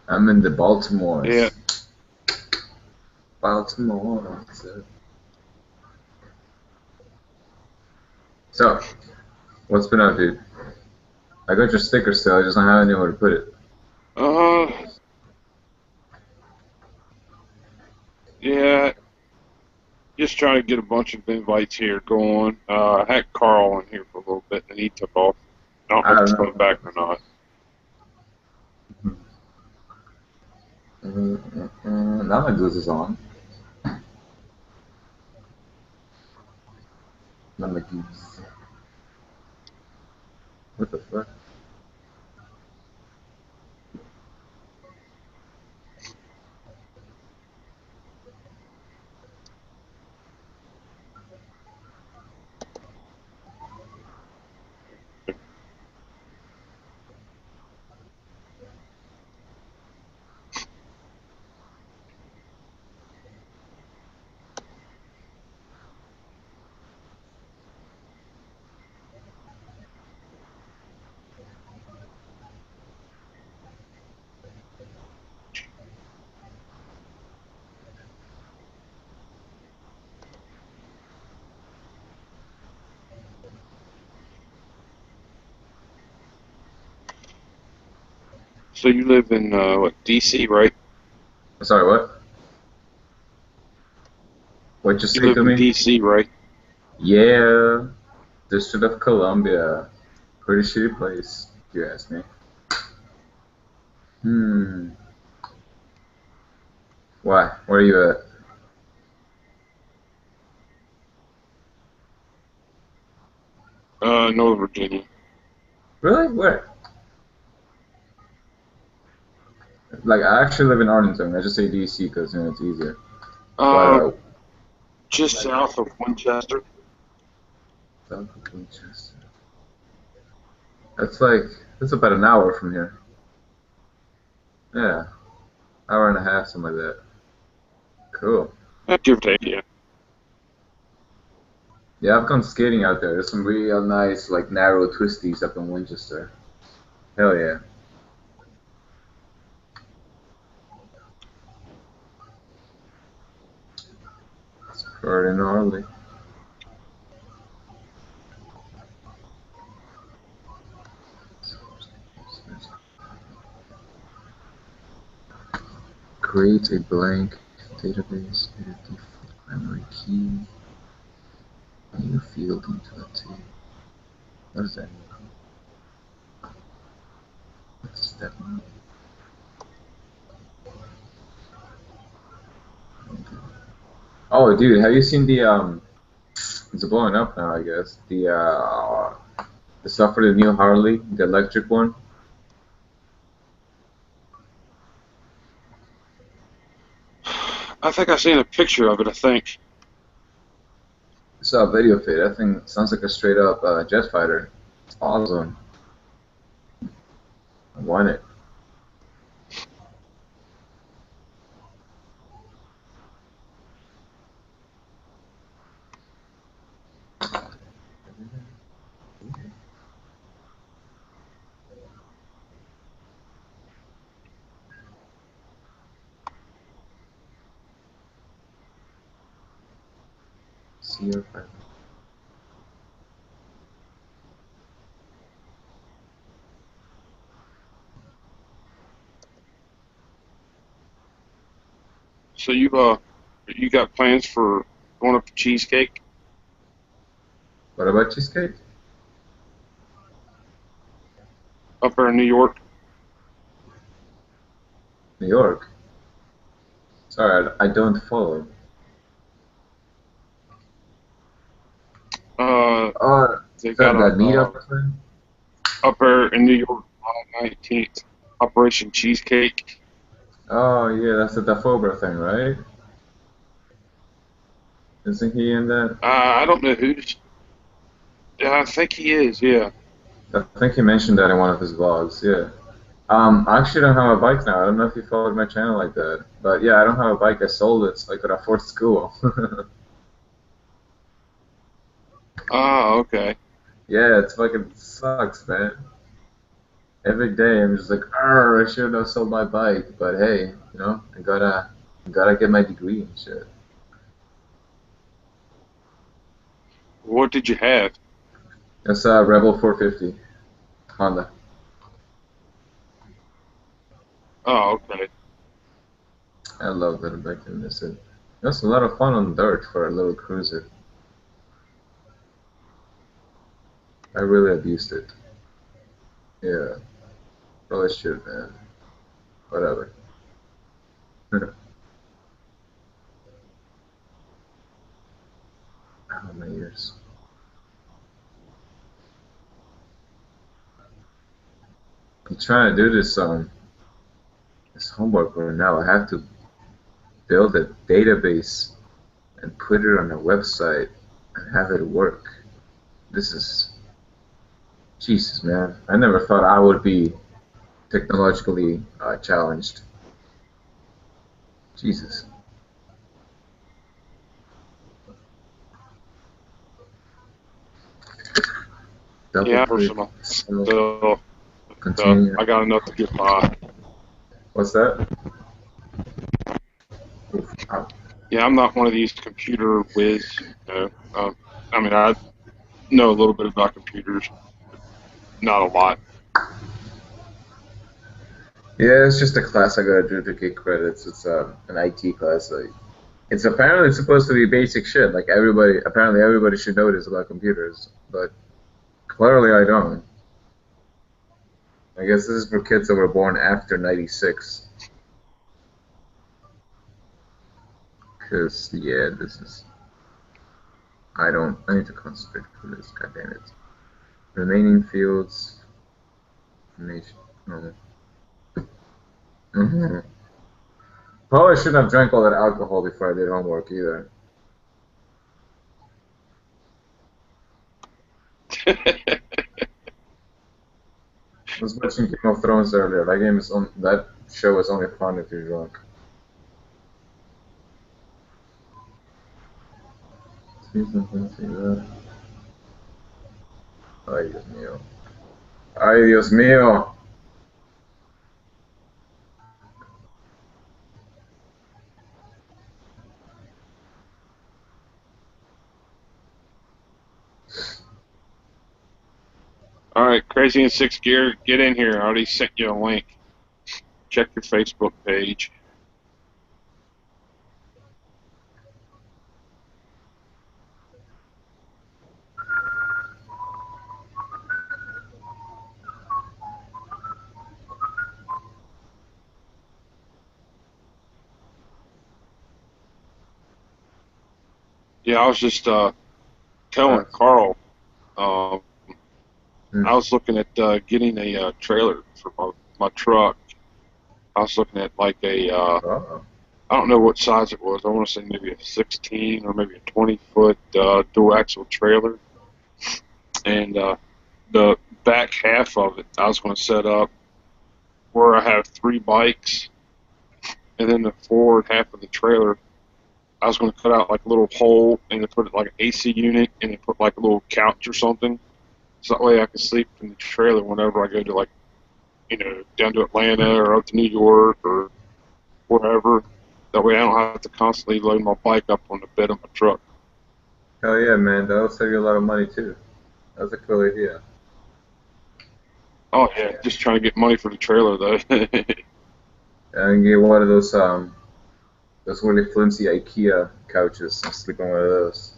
I'm in the Baltimores. Yeah. Baltimore. So, what's been up, dude? I got your sticker still. I just don't have anywhere to put it. Uh, yeah. Just trying to get a bunch of invites here going. I had Carl in here for a little bit, and he took off. I don't know I if don't he's coming know. back or not. Now my goose is on. Now my goose. What the fuck? So you live in what, DC, right? Sorry, what? What you You say live to in me? DC, right? Yeah, District of Columbia. Pretty shitty place, if you ask me. Hmm. Why? Where are you at? Northern Virginia. Really? Where? Like, I actually live in Arlington. I just say DC because it's easier. But Uh, just south of Winchester. South of Winchester. That's like that's about an hour from here. Yeah, hour and a half, something like that. Cool. Give or take, yeah. Yeah, I've gone skating out there. There's some real nice, like narrow twisties up in Winchester. Hell yeah. It's pretty gnarly. Create a blank database, edit the primary key, new field into a table. What does that mean? What does that mean? Oh, dude, have you seen the? It's blowing up now, I guess. The stuff for the new Harley, the electric one. I think I seen a picture of it. I think. I saw a video of it. That thing sounds like a straight up jet fighter. It's awesome. I want it. See your friend. So you got plans for going up to Cheesecake What about cheesecake? up there in New York? New York. Sorry, I don't follow. Uh, Oh, they is that got a that meetup thing? up there in New York, July 19th, Operation Cheesecake. Oh yeah, that's the Dafobra thing, right? Isn't he in that? I don't know who's. I think he is. Yeah. I think he mentioned that in one of his vlogs. Yeah. I actually don't have a bike now. I don't know if you followed my channel like that, but yeah, I don't have a bike. I sold it so I could afford school. Ah, okay. Yeah, it's fucking sucks, man. Every day I'm just like, I should have sold my bike, but hey, I gotta get my degree and shit. What did you have? That's a Rebel 450 Honda. Oh, okay. I love that bike. I miss it. That's a lot of fun on dirt for a little cruiser. I really abused it. Yeah, probably should, man. Whatever. Oh, my ears. I'm trying to do this homework right now. I have to build a database and put it on a website and have it work. This is Jesus, man. I never thought I would be technologically challenged. Jesus. Double Yeah, click, personal. sell, So, continue. I got enough to get by. What's that? Oof, ow. Yeah, I'm not one of these computer whiz. You know, I mean, I know a little bit about computers, not a lot. Yeah, it's just a class I gotta do to get credits. It's an IT class. Like, it's apparently supposed to be basic shit. Like apparently everybody should know this about computers, but clearly I don't. I guess this is for kids that were born after '96. Cause yeah, this is. I don't. I need to concentrate for this. God damn it. Remaining fields. Information. No. Probably shouldn't have drank all that alcohol before I did homework either. I was watching Game of Thrones earlier. That show is only fun if you're drunk. See something, see that. Ay, Dios mío. Ay, Dios mío. All right, Crazy in Sixth Gear, get in here. I already sent you a link. Check your Facebook page. Yeah, I was just telling Uh, Carl. Um, hmm. I was looking at getting a trailer for my truck. I was looking at like Oh. I don't know what size it was. I want to say maybe a 16 or maybe a 20-foot dual axle trailer. And the back half of it, I was going to set up where I have three bikes, and then the forward half of the trailer, I was going to cut out like a little hole and then put it like an AC unit and then put like a little couch or something. So that way I can sleep in the trailer whenever I go to like, down to Atlanta or up to New York or wherever. That way I don't have to constantly load my bike up on the bed of my truck. Hell yeah, man. That'll save you a lot of money too. That's a cool idea. Oh yeah, just trying to get money for the trailer though. And get one of those really flimsy IKEA couches and sleep on one of those.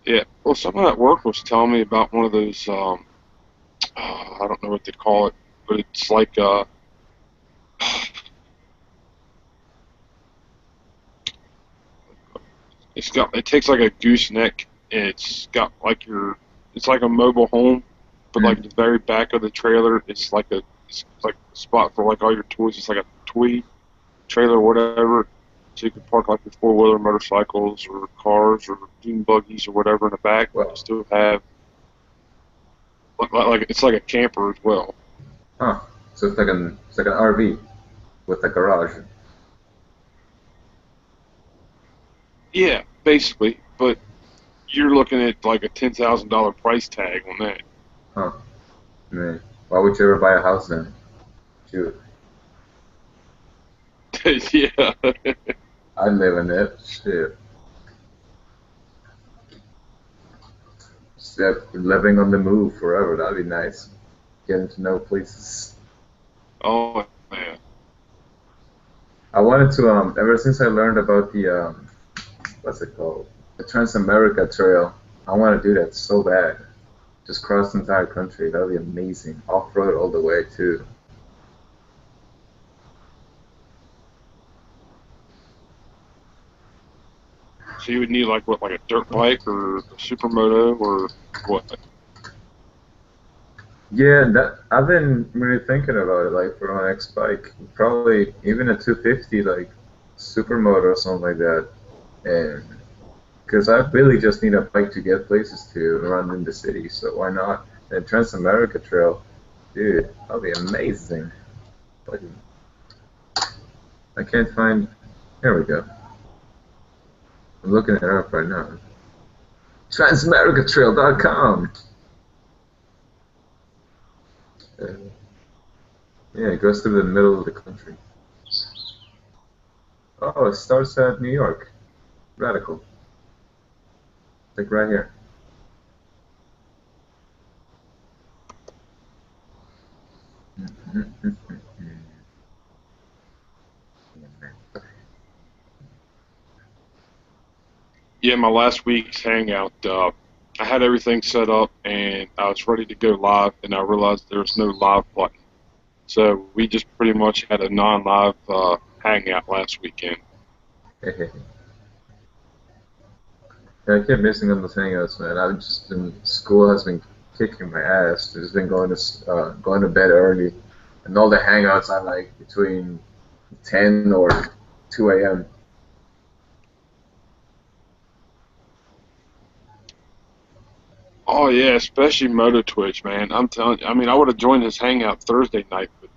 Yeah, well, someone at work was telling me about one of those. I don't know what they call it, but it's like it takes like a gooseneck and it's got like it's like a mobile home, but like Mm. the very back of the trailer, it's like a spot for like all your toys. It's like a toy trailer or whatever, so you can park like your four-wheeler motorcycles or cars or dune buggies or whatever in the back, but you Well, still have like it's like a camper as well. huh. So it's like an RV with a garage. Yeah, basically, but you're looking at like a $10,000 price tag on that. Huh. Man. Why would you ever buy a house then? Shoot. Yeah. I'd live in it. Shit. Except living on the move forever. That'd be nice. Getting to know places. Oh man. I wanted to ever since I learned about the what's it called? The Trans-America Trail. I want to do that so bad. Just cross the entire country. That would be amazing. Off-road all the way too. So you would need like what, like a dirt bike or a supermoto or what? Yeah, that I've been really thinking about it. Like for my next bike, probably even a 250, like supermoto or something like that. And because I really just need a bike to get places to run in the city, so why not? The Trans-America Trail, dude, that'll be amazing. Like, I can't find. Here we go. I'm looking it up right now. Transamericatrail.com. Uh, yeah, it goes through the middle of the country. Oh, it starts at New York. Radical. Like right here. Yeah, my last week's hangout, I had everything set up and I was ready to go live, and I realized there was no live button. So we just pretty much had a non-live hangout last weekend. I kept missing on those hangouts, man. I've just been school has been kicking my ass. I've just been going to bed early, and all the hangouts are like between 10 or 2 a.m. Oh yeah, especially Moto Twitch, man. I'm telling you, I mean, I would have joined his hangout Thursday night, but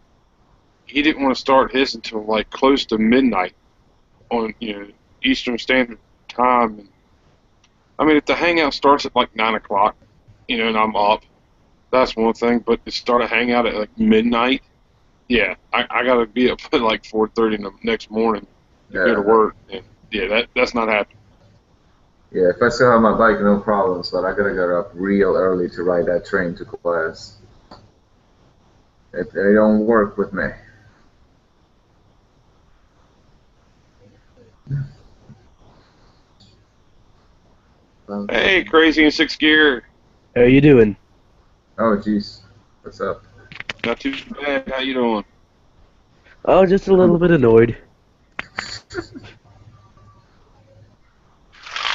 he didn't want to start his until like close to midnight on Eastern Standard Time. And I mean, if the hangout starts at like 9 o'clock, and I'm up, that's one thing. But to start a hangout at like midnight, yeah, I gotta be up at like 4:30 in the next morning to go to Yeah, work, and yeah, that's not happening. yeah. If I still have my bike, no problems. But I gotta get up real early to ride that train to class. It don't work with me. Hey, crazy in sixth gear, How you doing? Oh, jeez. What's up? not too bad. How you doing? Oh, just a little bit annoyed.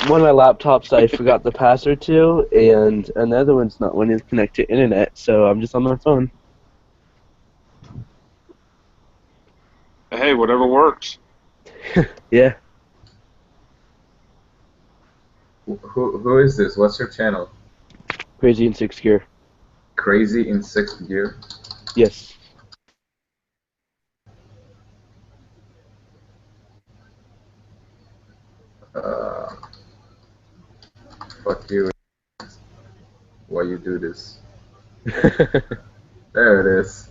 One of my laptops I forgot the password to, and another one's not wanting to connect to internet, so I'm just on my phone. Hey, whatever works. Yeah. Who is this? What's your channel? Crazy in sixth gear. Crazy in sixth gear. Yes. Uh, fuck you. Why you do this? There it is.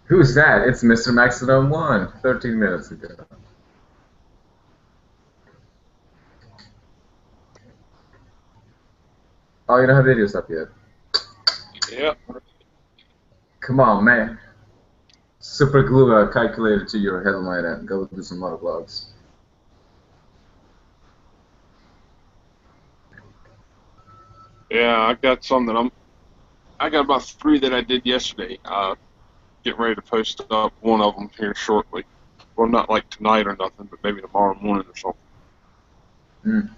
Who's that? It's MrMaxodom1. 13 minutes ago. Oh, you don't have videos up yet. Yep. Come on, man. Super glue a calculator to your headline and go do some other vlogs. Yeah, I got some that I got about three that I did yesterday. Getting ready to post up one of them here shortly. Well, not like tonight or nothing, but maybe tomorrow morning or something.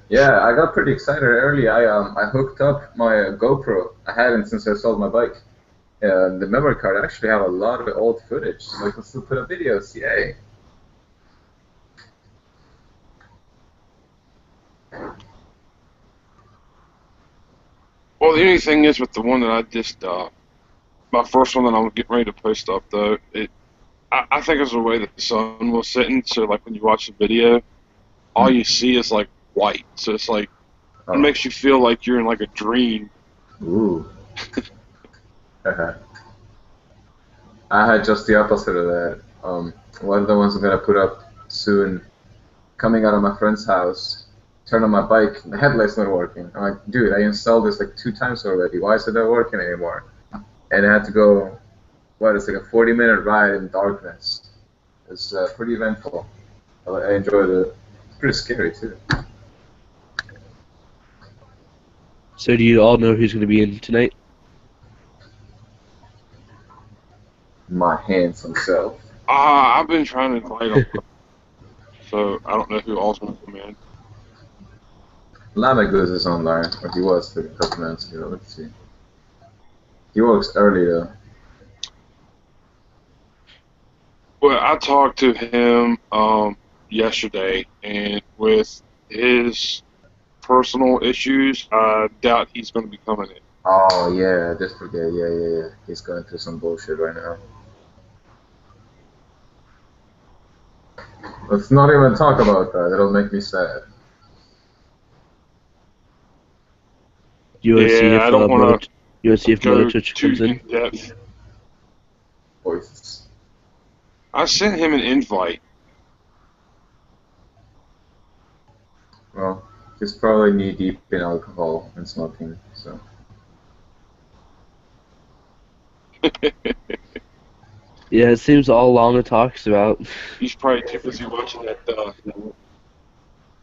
Yeah, I got pretty excited early. I hooked up my GoPro. I hadn't since I sold my bike. The memory card I actually have a lot of old footage, so I can still put up videos. Yay! Well, the only thing is with the one that I just, my first one that I'm getting ready to post up though, I think it's the way that the sun was setting. So like when you watch the video, all Hmm. you see is like white. So it's like it Oh, makes you feel like you're in like a dream. ooh. I had just the opposite of that. One of the ones I'm gonna put up soon, coming out of my friend's house, turn on my bike, the headlight's not working. I'm like, dude, I installed this like 2 times already. Why is it not working anymore? And I had to go, what, it's like a 40-minute ride in darkness. It's pretty eventful. I enjoyed it. It's pretty scary too. So do you all know who's going to be in tonight? My handsome self. I've been trying to invite him, so I don't know who all's gonna come in. Lamagoose is online, or he was like a couple minutes ago. Let's see. He works early though. Well, I talked to him yesterday, and with his personal issues, I doubt he's going to be coming in. Oh yeah, I just forget. Yeah. He's going through some bullshit right now. Let's not even talk about that. It'll make me sad. You want to see Yeah, if I don't want Moto to go Twitch too comes in? in depth. Voices. I sent him an invite. Well, he's probably knee deep in alcohol and smoking. So Yeah, it seems all Llama talks about. He's probably too busy watching that.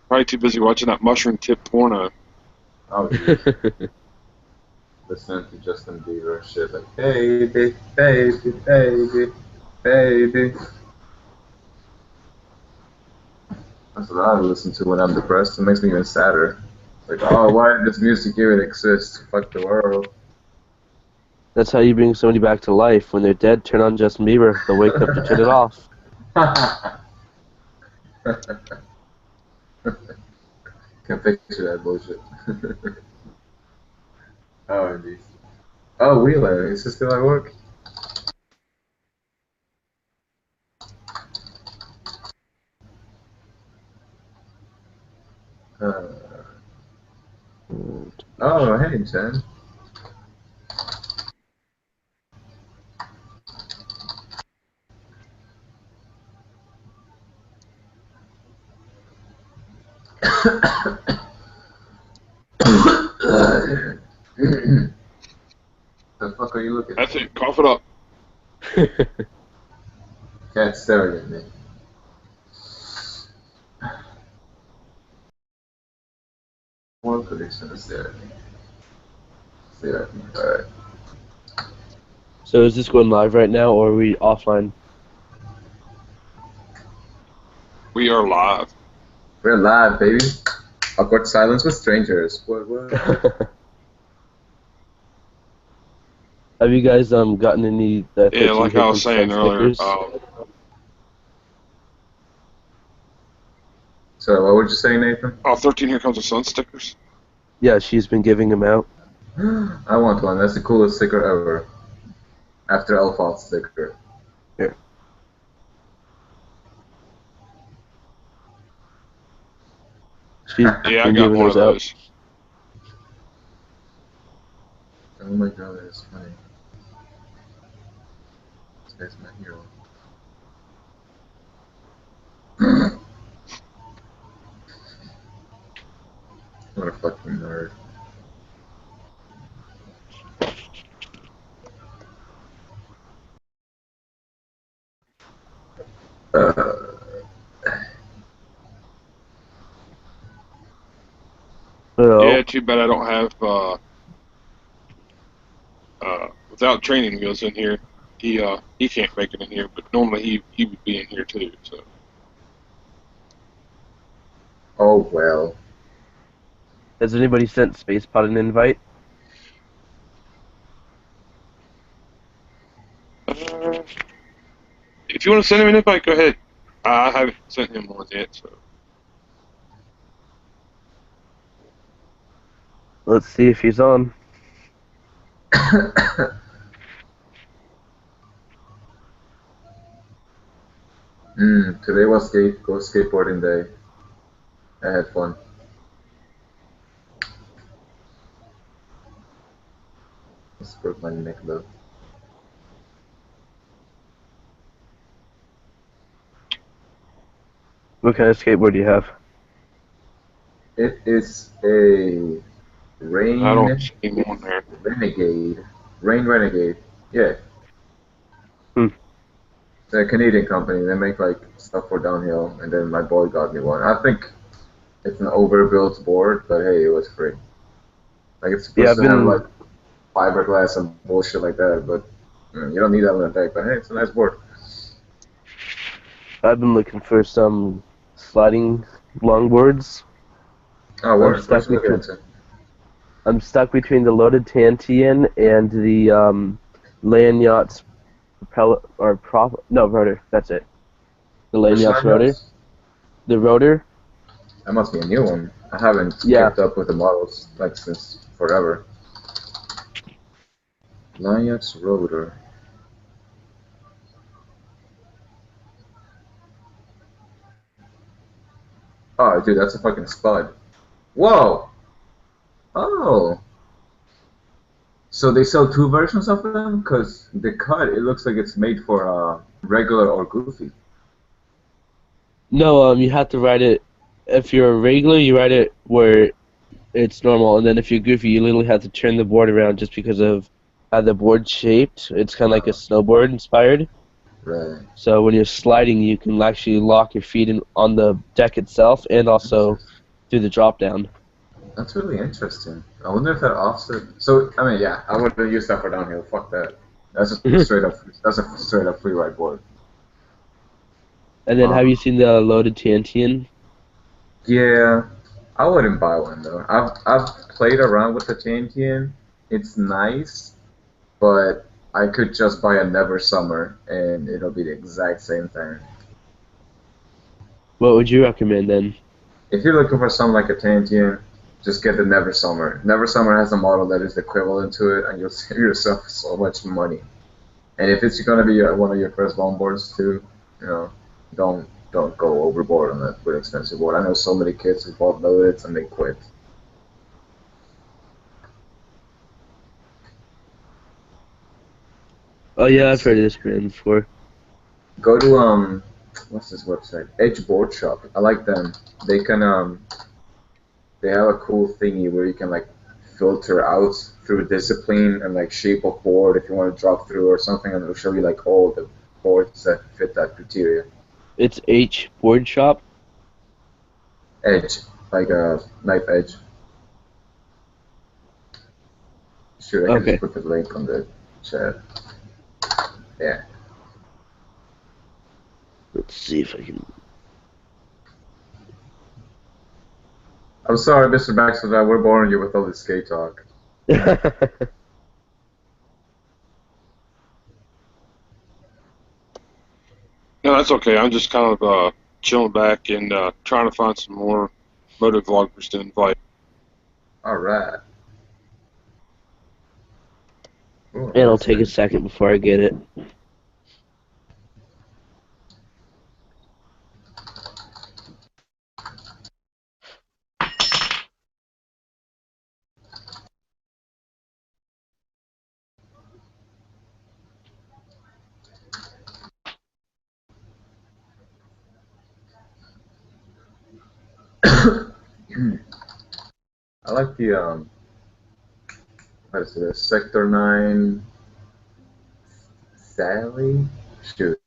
Probably too busy watching that mushroom tip porno. oh geez, listen to Justin Bieber shit like baby, baby, baby, baby. That's what I listen to when I'm depressed. It makes me even sadder. Like, oh, why did this music even exist? Fuck the world. That's how you bring somebody back to life. When they're dead, turn on Justin Bieber. They'll wake up to turn it off. Can't picture that bullshit. Oh, geez. Oh, Wheeler, is he still at work? Uh, oh, hey, Jen. The fuck are you looking That's at? it. Cough it up. Cat staring at me. What could he stare at me? Stare at me. Alright. So is this going live right now, or are we offline? We are live. We're live, baby. Awkward silence with strangers. What? Have you guys gotten any Yeah, 13 like Here I was Comes the saying Sun earlier. stickers? So, what were you saying, Nathan? 13 Here Comes the Sun stickers. Yeah, she's been giving them out. I want one. That's the coolest sticker ever. After Elfalt's sticker. Here. She's Yeah, I been got giving one of those out. those. Oh my god, that is funny. This guy's my hero. What a fucking nerd. Uh, Well, Yeah, too bad I don't have without training wheels in here. He can't make it in here, but normally he would be in here too. So oh well. has anybody sent SpacePod an invite? uh, if you want to send him an invite, go ahead. I haven't sent him one yet. So Let's see if he's on. Today was go skateboarding day. I had fun. Let's broke my neck though. What kind of skateboard do you have? It is a I don't Rain see him on there. Renegade. Rain Renegade. Yeah. Hmm. It's a Canadian company. They make like stuff for downhill, and then my boy got me one. I think it's an overbuilt board, but hey, it was free. Like it's Yeah, supposed to have like fiberglass and bullshit like that, but you don't need that on a deck. But hey, it's a nice board. I've been looking for some sliding longboards. Oh, I'm what? stuck What you looking between into? I'm stuck between the loaded Tantian and the Land Yachts propeller or prop. No, rotor. That's it. The Land Which Yachts line rotor. notes? The rotor. That must be a new one. I haven't Yeah. kept up with the models like since forever. Lanyard's rotor. Oh, dude, that's a fucking spud. Whoa! Oh! So they sell two versions of them? Because the cut, it looks like it's made for regular or goofy. No, you have to ride it. If you're a regular, you ride it where it's normal, and then if you're goofy, you literally have to turn the board around just because of how the board's shaped. It's kind of like a snowboard inspired. Right. So when you're sliding, you can actually lock your feet on the deck itself, and also through the drop down. That's really interesting. I wonder if that offset. So I mean, yeah, I wouldn't use that for downhill. Fuck that. That's a straight up. That's a straight up free ride board. And then have you seen the loaded Tantian? Yeah, I wouldn't buy one though. I've played around with the Chantian. It's nice, but I could just buy a Never Summer and it'll be the exact same thing. What would you recommend then? If you're looking for something like a Tantian, just get the Never Summer. Never Summer has a model that is equivalent to it, and you'll save yourself so much money. And if it's gonna be one of your first longboards too, you know, don't go overboard on that really expensive board. I know so many kids who bought loaded and they quit. Oh yeah, I've heard of this brand before. Go to what's this website? Edge Board Shop. I like them. They can they have a cool thingy where you can like filter out through discipline and like shape of board if you want to drop through or something, and it'll show you like all the boards that fit that criteria. It's H Board Shop. Edge, like a knife edge. Sure, I can Okay. just put the link on the chat. Yeah. Let's see if I can. I'm sorry, Mr. Maxodom1, we're boring you with all this skate talk. No, that's okay. I'm just kind of chilling back and trying to find some more motor vloggers to invite. Alright. It'll take a second before I get it. I like the what is it, Sector 9 Sally? Shoot.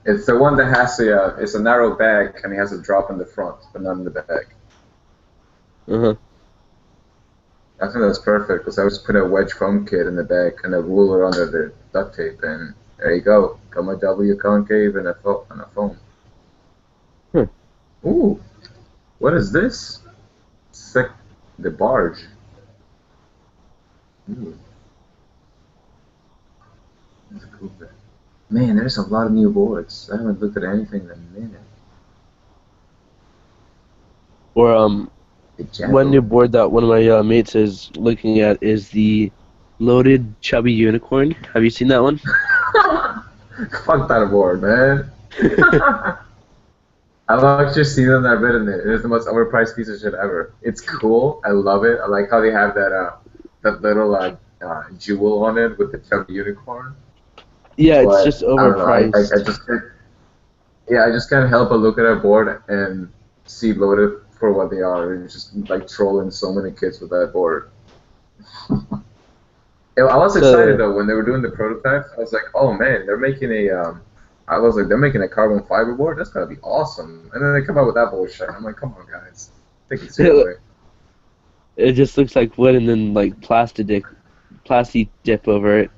It's the one that has it's a narrow back and it has a drop in the front, but not in the back. Uh-huh. I think that's perfect because I would just put a wedge foam kit in the back and a ruler under the duct tape, and there you go. Got my W concave and a foam. Hmm. Ooh, what is this? The barge. Ooh, that's cool. Man, there's a lot of new boards. I haven't looked at anything in a minute. Or The one new Jackal. board that one of my mates is looking at is the loaded chubby unicorn. Have you seen that one? Fuck that board, man. I've actually seen it and I've written it. It is the most overpriced piece of shit ever. It's cool. I love it. I like how they have that little jewel on it with the chubby unicorn. Yeah, it's just But I don't know. I overpriced. just can't, yeah, I just can't help but look at that board and see loaded for what they are. It's just like trolling so many kids with that board. Yeah, I was excited So though when they were doing the prototypes. I was like, oh man, they're making I was like, they're making a carbon fiber board. That's gonna be awesome. And then they come out with that bullshit. I'm like, come on, guys, take it it, seriously. it just looks like wood and then like plastic dip over it.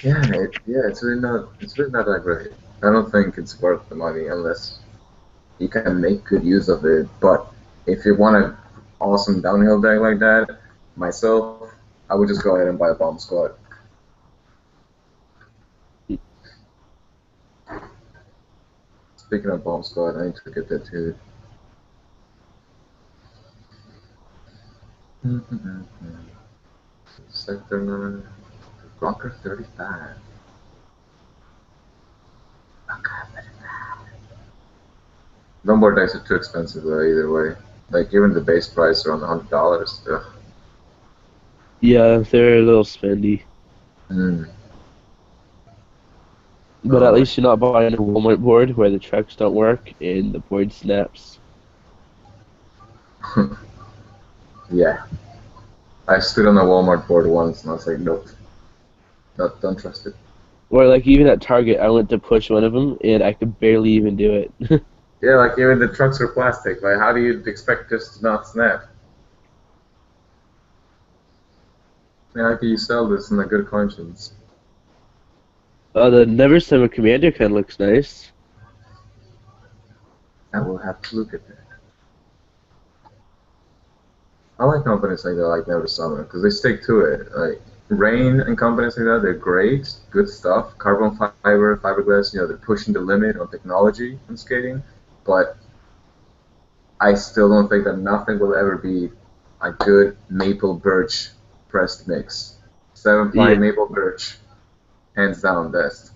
Yeah, it's really not that great. I don't think it's worth the money unless you can make good use of it. But if you want an awesome downhill deck like that, myself, I would just go ahead and buy a bomb squad. Speaking of bomb squad, I need to get that too. Sector 9, blocker 35. Longboard decks are too expensive though, either way. Like even the base price around $100. Ugh. Yeah, they're a little spendy. Mm. But at Oh least you're not buying a Walmart board where the trucks don't work and the board snaps. yeah. I stood on a Walmart board once and I was like, nope, don't trust it. Or like even at Target, I went to push one of them and I could barely even do it. Yeah, like even the trucks are plastic. Like how do you expect this to not snap? Yeah, how can you sell this in a good conscience? The Never Summer Commander kind of looks nice. I will have to look at that. I like companies like that, like Never Summer, because they stick to it. Like Rain and companies like that, they're great, good stuff. Carbon fiber, fiberglass, they're pushing the limit on technology in skating. But I still don't think that nothing will ever be a good maple birch pressed mix. 7 ply Yeah. maple birch, hands down best.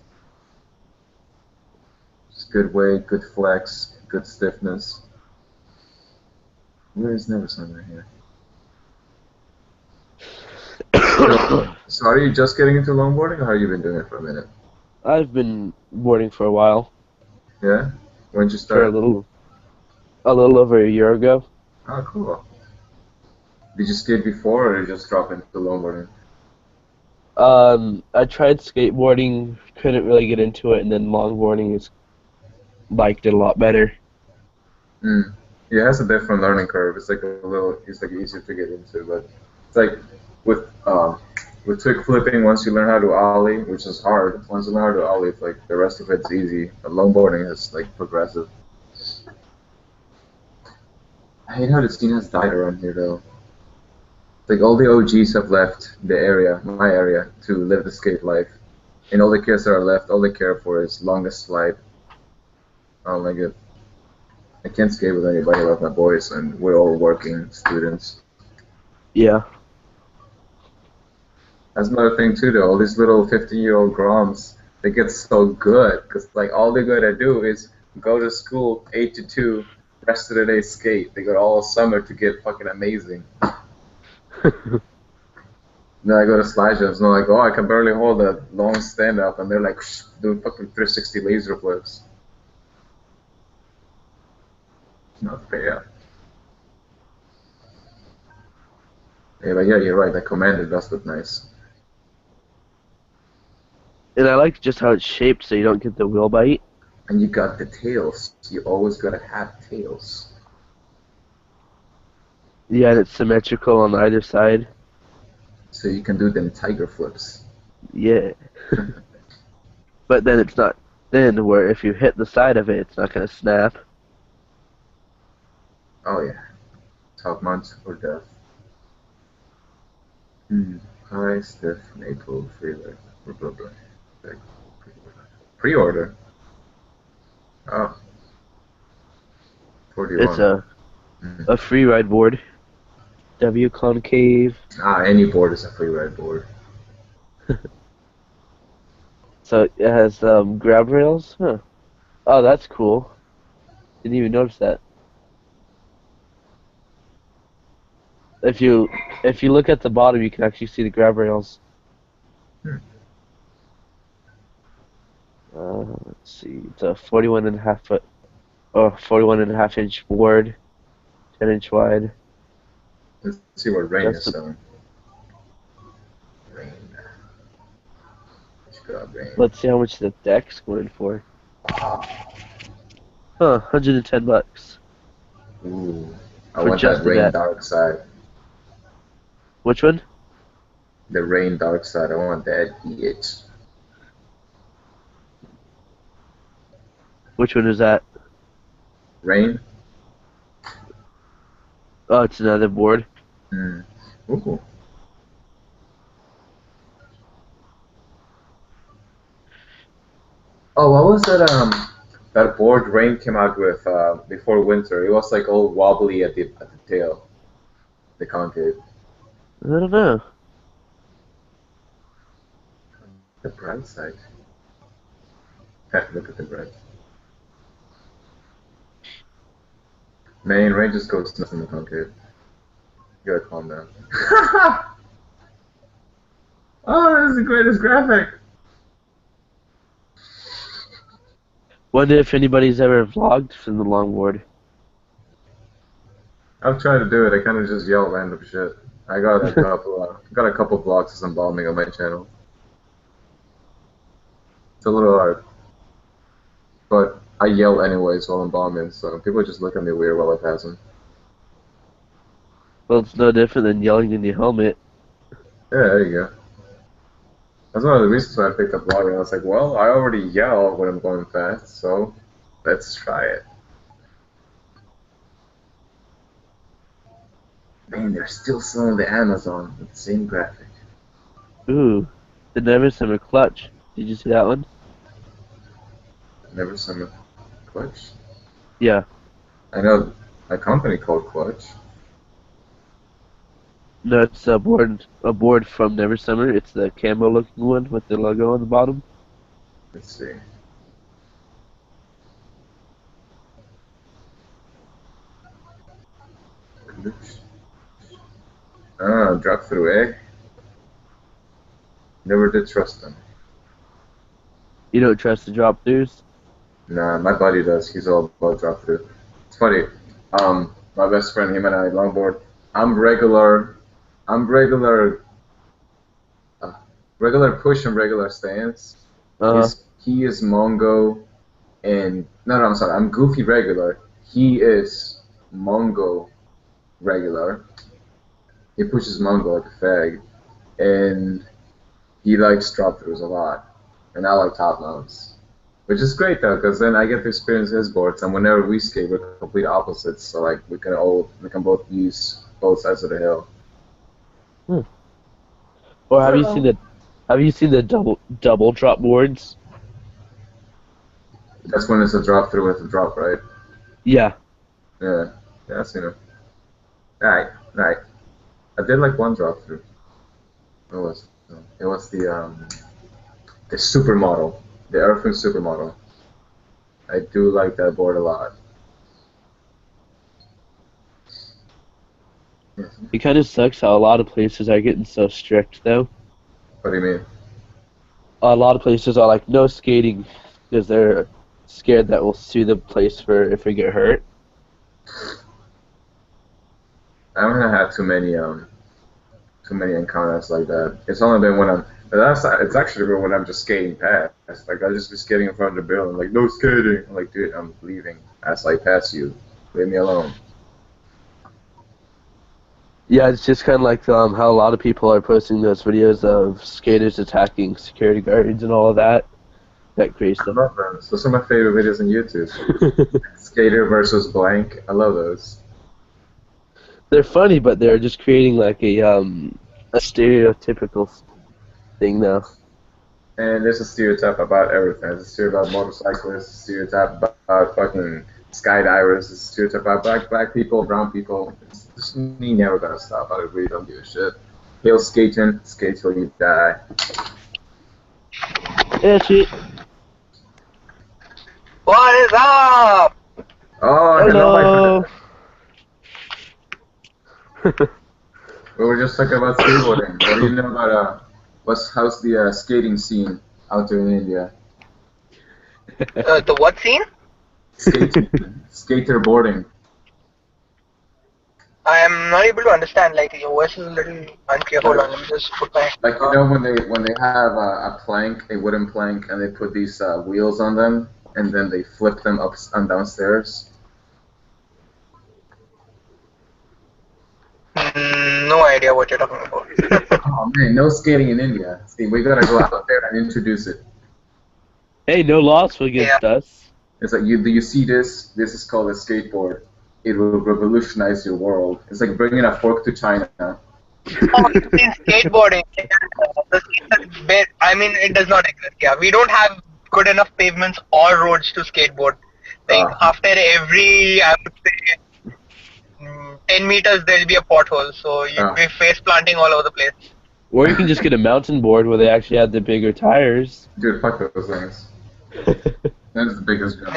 Just good weight, good flex, good stiffness. Where is Never Summer here? So are you just getting into longboarding, or have you been doing it for a minute? I've been boarding for a while, Yeah? When did you for start? a little over a year ago. Oh, cool. Did you skate before, or did you just drop into longboarding? I tried skateboarding, couldn't really get into it, and then longboarding is liked it a lot better. Mm. Yeah, it has a different learning curve. It's like easier to get into, but it's like with with trick flipping. Once you learn how to ollie, which is hard. Once you learn how to ollie, it's like the rest of it's easy. But longboarding is like progressive. I hate how the scene has died around here though. Like all the OGs have left the area, my area, to live the skate life, and all the kids that are left, all they care for is longest slide. I don't like it. I can't skate with anybody but my boys, and we're all working students. Yeah. That's another thing too, though. All these little 15-year-old groms, they get so good because like all they're gonna do is go to school 8 to 2, rest of the day skate. They got all summer to get fucking amazing. Then I go to slide jumps and they're like, oh, I can barely hold a long stand up, and they're like doing fucking 360 laser flips. It's not fair. Yeah, but yeah, you're right. That commander does look nice. And I like just how it's shaped so you don't get the wheel bite. And you got the tails. You always gotta have tails. Yeah, and it's symmetrical on either side. So you can do them tiger flips. Yeah. But then it's not thin where if you hit the side of it, it's not going to snap. Oh yeah. Top months or death. Hmm. High stiff maple freezer. Blah blah blah. Like, pre-order. Oh, It's 41. Hmm. a free ride board. W concave. Any board is a free ride board. So it has grab rails? Huh. Oh, that's cool. Didn't even notice that. If you look at the bottom, you can actually see the grab rails. Hmm. Let's see. It's a 41.5 foot, or 41.5 inch board, 10-inch wide. Let's see what rain is Just selling. Rain. Let's go, rain. let's see how much the deck's going for. Huh, $110 Ooh. I for want just that the rain deck. dark side. Which one? The rain dark side. I want that bitch. Which one is that? Rain? Oh, it's another board. Hmm. Ooh. Oh, what was that board Rain came out with before winter? It was like all wobbly at the tail, the concave. I don't know. The bright side. Look at the bright. Man, Rain just goes nuts in the concave. You gotta calm down. Oh, this is the greatest graphic. Wonder if anybody's ever vlogged from the longboard. I've tried to do it. I kind of just yell random shit. I got a couple vlogs of some bombing on my channel. It's a little hard, but I yell anyways while I'm bombing, so people just look at me weird while I pass them. Well, it's no different than yelling in your helmet. Yeah, there you go. That's one of the reasons why I picked up vlogging. I was like, well, I already yell when I'm going fast, so let's try it. Man, they're still selling the Amazon with the same graphic. Ooh, the Never Summer Clutch. Did you see that one? Never seen Clutch. Yeah. I know a company called Clutch. No, it's a board from Never Summer. It's the camo looking one with the logo on the bottom. Let's see. Clutch. Ah, drop through, eh? Never did trust them. You don't trust the drop throughs? Nah, my buddy does. He's all about drop through. It's funny. My best friend, him and I longboard. I'm regular. I'm regular. Uh, Regular push and regular stance. Uh-huh. He is Mongo, and no, I'm sorry. I'm Goofy regular. He is Mongo regular. He pushes Mongo like a fag, and he likes drop throughs a lot, and I like top mounts. Which is great though, because then I get to experience his boards, and whenever we skate, we're complete opposites. So like we can both use both sides of the hill. Hmm. Or have you seen the double drop boards? That's when it's a drop through with a drop, right? Yeah. Yeah, yeah, I've seen it. Alright, alright. I did like one drop through. It was the supermodel, the Earthling supermodel. I do like that board a lot. Yes. It kind of sucks how a lot of places are getting so strict though. What do you mean? A lot of places are like no skating because they're scared that we'll sue the place for if we get hurt. I haven't had too many encounters like that. It's only been when it's actually been when I'm just skating past. Like I'll just be skating in front of the building, like no skating. I'm like, dude, I'm leaving as I pass you. Leave me alone. Yeah, it's just kind of like how a lot of people are posting those videos of skaters attacking security guards and all of that. That crazy I stuff. love those. Those are my favorite videos on YouTube. Skater versus blank. I love those. They're funny, but they're just creating like a stereotypical thing now. And there's a stereotype about everything. There's a stereotype about motorcyclists, a stereotype about fucking skydivers, a stereotype about black people, brown people. It's just me never gonna stop. I really don't give a shit. Hill skating, skate till you die. Yeah, shit. What is up? Oh, hello, my Hello. friend. We were just talking about skateboarding. What do you know about how's the skating scene out there in India? The what scene? Skating, skater boarding. I am not able to understand. Like your voice is a little unclear. Hold Like, on, let me just put my. like when they have a plank, a wooden plank, and they put these wheels on them, and then they flip them up and downstairs. No idea what you're talking about. Oh man, no skating in India. See, we gotta go out there and introduce it. Hey, no loss Yeah. against us. It's like do you see this? This is called a skateboard. It will revolutionize your world. It's like bringing a fork to China. Oh, you see skateboarding. Yeah, the scene that I mean, it does not exist. Yeah, we don't have good enough pavements or roads to skateboard. Like Uh, after every, I would say, 10 meters, there'll be a pothole. So you'd uh, be face planting all over the place. Or you can just get a mountain board where they actually have the bigger tires. dude, fuck those things. That's the biggest joke.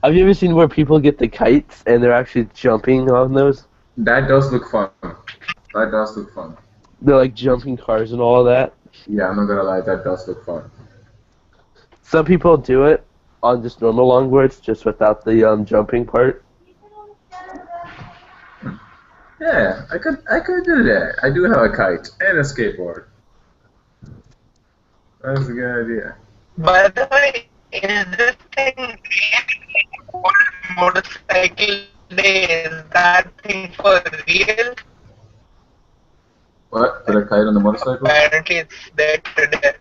Have you ever seen where people get the kites and they're actually jumping on those? That does look fun. That does look fun. They're like jumping cars and all of that. Yeah, I'm not gonna lie, that does look fun. Some people do it on just normal longboards, just without the jumping part. Yeah, I could do that. I do have a kite and a skateboard. That's a good idea. By the way, is this thing really motorcycle day? Is that thing for real? What? Put a kite on the motorcycle? Apparently, it's there today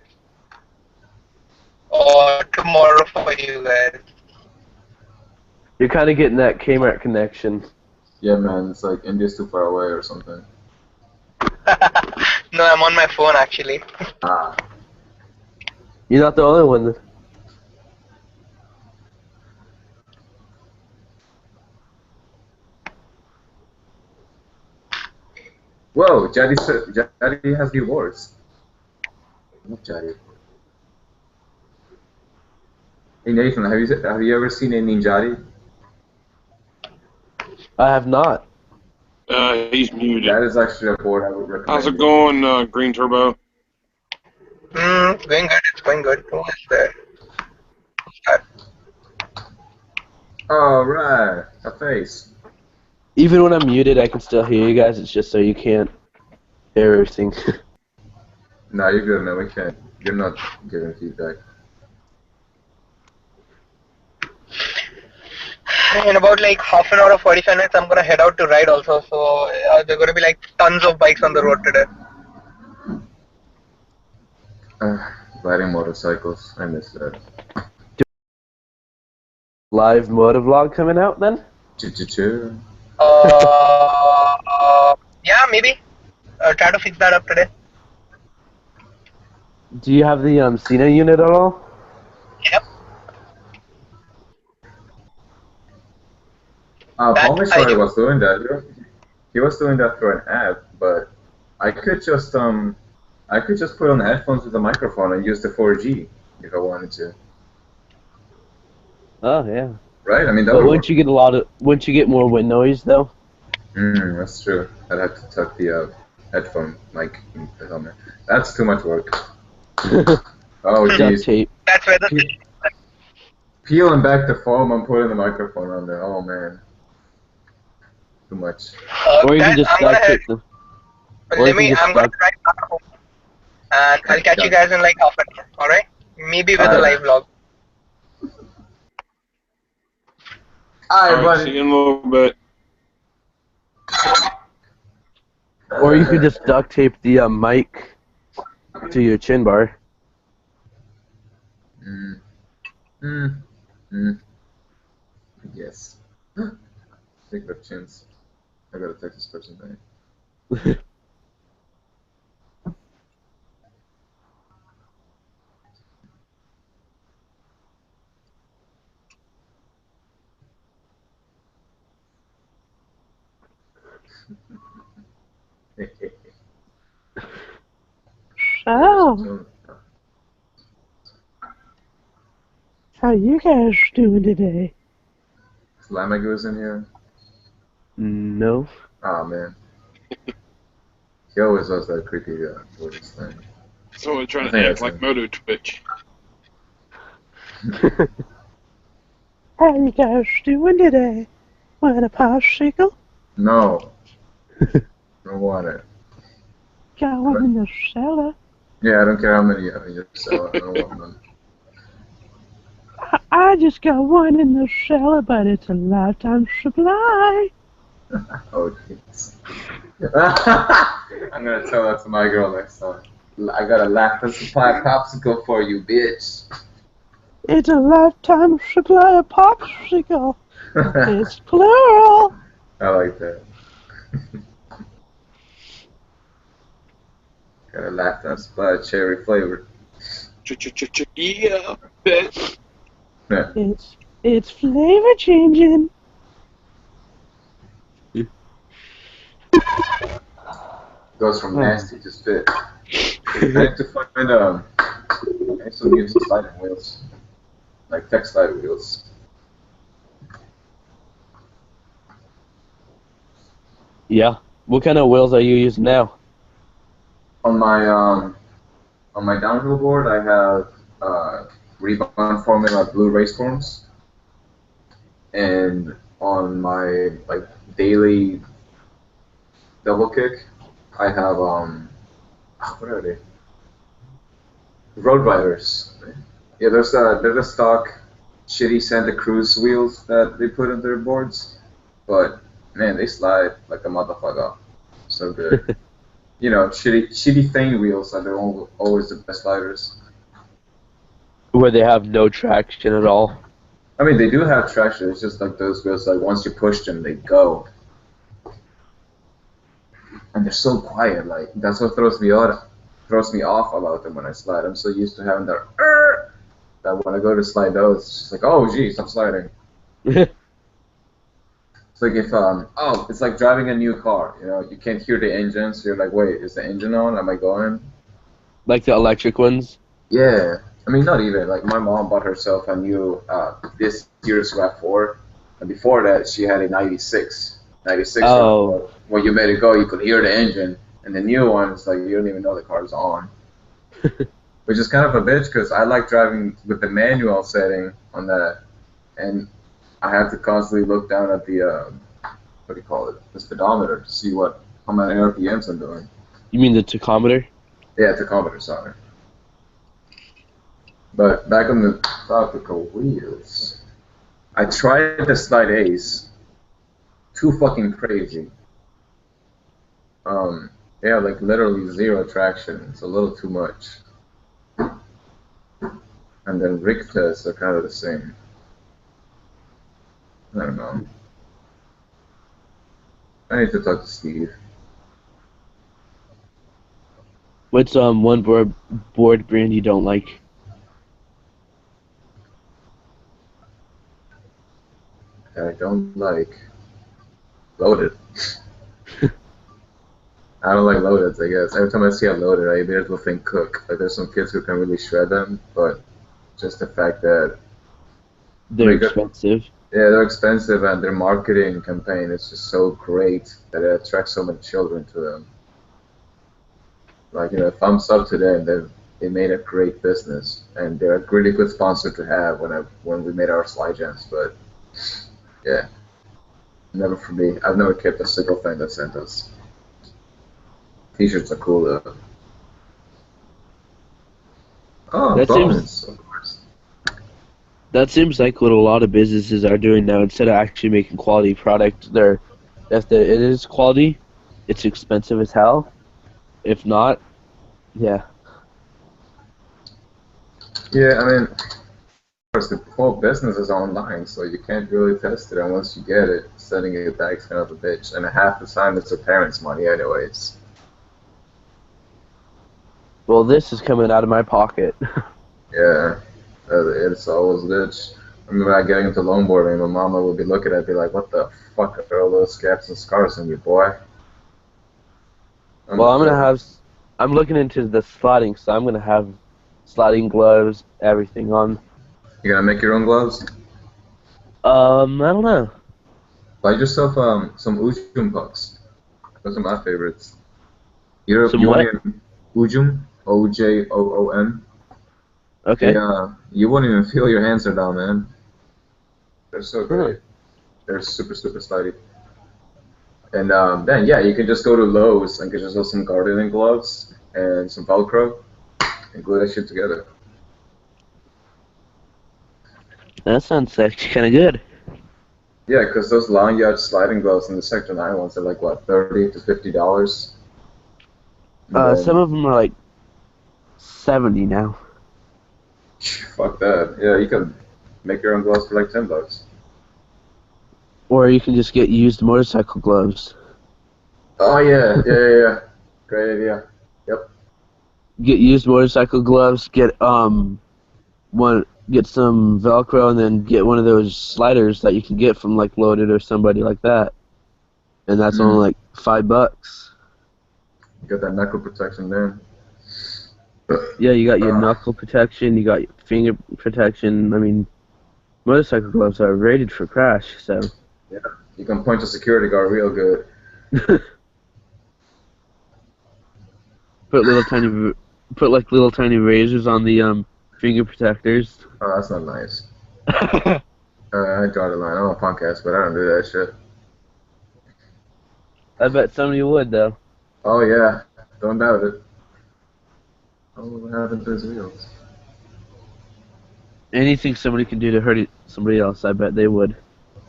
or tomorrow for you guys. You're kind of getting that Kmart connection. Yeah, man, it's like India's too far away or something. No, I'm on my phone actually. Ah. You're not the only one. Whoa, Jadi has the awards. Not Jadi. Hey Nathan, have you ever seen a Ninjari? I have not. He's muted. That is actually a board I would recommend. How's it going, Green Turbo? Going good. It's going good. Who is there? Who's that? Alright, a face. Even when I'm muted, I can still hear you guys. It's just so you can't hear everything. No, you're good, man. We can't. You're not giving feedback. In about like half an hour or 45 minutes, I'm gonna head out to ride also. So there are gonna be like tons of bikes on the road today. Riding motorcycles. I miss that. Live motovlog coming out then? Choo-choo-choo. Yeah, maybe. Try to fix that up today. Do you have the Cena unit at all? Yep. Paul I do. was doing that. He was doing that through an app, but I could just put on headphones with a microphone and use the 4G if I wanted to. Oh yeah. Right? I mean that But would once you get once you get more wind noise though. That's true. I'd have to tuck the headphone mic in the helmet. That's too much work. Oh Duct jeez. tape. That's where the Peeling back the foam and putting the microphone on there. Oh man. Too much. Or you guys, can just I'm gonna duct head. tape them. Or you can just I'm gonna duct. drive back home, and I'll catch you guys in like half an hour. All right? Maybe with a live vlog. Alright, Alright, see buddy. you in a little bit. Or you could just duct tape the mic to your chin bar. Yes. Speaking of chins, I got a text this person back. Oh. How you guys doing today? Is Lamagoose in here? No. Oh man. He always does that creepy voice thing. So we're I trying to think act that's like him. Moto Twitch. How you guys doing today? Want a popsicle? No. Don't want it. Got one in the cellar. Yeah, I don't care how many you have in your cell. I don't want none. I just got one in the cellar, but it's a lifetime supply. Oh, jeez. I'm gonna tell that to my girl next time. I got a lactose supply popsicle for you, bitch. It's a lifetime supply of popsicle. It's plural. I like that. Got a lactose supply cherry flavor. Yeah, bet. Yeah. It's flavor changing. Goes from nasty to spit. I need to find I need some new sliding wheels, like tech slide wheels. Yeah. What kind of wheels are you using now? On my downhill board, I have Rebound Formula Blue race forms, and on my like daily double kick, I have what are they? Road Riders. Yeah, there's a stock shitty Santa Cruz wheels that they put on their boards, but man, they slide like a motherfucker. So good. You know, shitty thing wheels are always the best sliders. Where they have no traction at all. I mean, they do have traction. It's just like those wheels. Like once you push them, they go, and they're so quiet. Like that's what throws me off about them when I slide. I'm so used to having that when I go to slide those, it's just like, oh geez, I'm sliding. It's like if it's like driving a new car. You know, you can't hear the engine, so you're like, wait, is the engine on? Am I going? Like the electric ones? Yeah. I mean, not even. Like my mom bought herself a new this year's RAV4, and before that she had a 96. 96 Oh. RAV4. When you made it go, you could hear the engine, and the new one is like you don't even know the car's on. Which is kind of a bitch because I like driving with the manual setting on that, and I have to constantly look down at the what do you call it, the speedometer to see how many RPMs I'm doing. You mean the tachometer? Yeah, tachometer, sorry. But back on the topic of wheels, I tried the Slide Ace. Too fucking crazy. They have like literally zero traction. It's a little too much. And then Rictas are kind of the same. I don't know. I need to talk to Steve. What's one board brand you don't like? I don't like loaded. I don't like loadeds, I guess. Every time I see a loaded, I immediately think cook. Like there's some kids who can really shred them, but just the fact that They're expensive. yeah, they're expensive and their marketing campaign is just so great that it attracts so many children to them. Like, you know, thumbs up to them. They made a great business and they're a really good sponsor to have when we made our slide jams. But yeah, never for me. I've never kept a single thing they sent us. T-shirts are cool though. Oh, That bones, seems of course. that seems like what a lot of businesses are doing now. Instead of actually making quality product, it is quality, it's expensive as hell. If not, yeah. Yeah, I mean, of course, the whole business is online, so you can't really test it. And once you get it, sending it back is kind of a bitch. And half the time, it's the parents' money, anyways. Well, this is coming out of my pocket. Yeah, it's always a bitch. I remember I getting into longboarding, my mama would be looking at me like, "What the fuck are all those scabs and scars on you, boy?" Well, I'm looking into the sliding, so I'm gonna have sliding gloves, everything on. You gonna make your own gloves? I don't know. Buy yourself some Ujum pucks. Those are my favorites. Some You won't what? even Ujum, Ojoon. Okay. You won't even feel your hands are down, man. They're so Huh. great. They're super super slidey. And then yeah, you can just go to Lowe's and get yourself some gardening gloves and some Velcro and glue that shit together. That sounds actually kind of good. Yeah, because those long yard sliding gloves and the Sector 9 ones are like what, $30 to $50, and Some then of them are like 70 now. fuck that. Yeah, you can make your own gloves for like $10. Or you can just get used motorcycle gloves. Oh yeah. Great idea. Yep. Get used motorcycle gloves. Get some Velcro, and then get one of those sliders that you can get from like Loaded or somebody like that. And that's only Mm. like $5. You got that knuckle protection then. Yeah, you got your Uh, knuckle protection, you got your finger protection. I mean, motorcycle gloves are rated for crash, so yeah. You can punch a security guard real good. put little tiny put like little tiny razors on the finger protectors. Oh, that's not nice. I draw the line. I'm a punk ass, but I don't do that shit. I bet somebody would though. Oh yeah, don't doubt it. Oh, what happened to his wheels? Anything somebody can do to somebody else, I bet they would.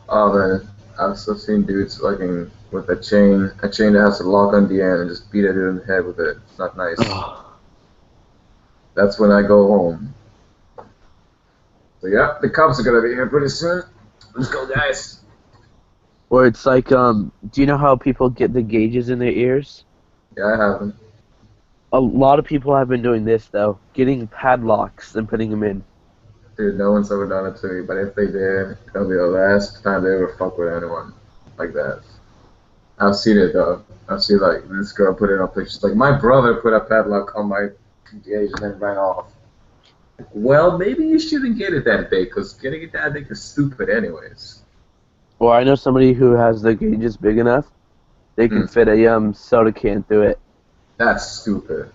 Oh man, I've still seen dudes fucking with a chain that has to lock on the end and just beat a dude in the head with it. It's not nice. Oh. That's when I go home. So yeah, the cops are gonna be here pretty soon. Let's go, guys. Or it's like do you know how people get the gauges in their ears? Yeah, I have them. A lot of people have been doing this though, getting padlocks and putting them in. Dude, no one's ever done it to me, but if they did, it'll be the last time they ever fuck with anyone like that. I've seen it though. I've seen like this girl put it on pictures. Like my brother put a padlock on my gauge and then ran off. Well, maybe you shouldn't get it that big, because getting it that big is stupid anyways. Or I know somebody who has the gauges big enough, they can Mm. fit a soda can through it. That's stupid.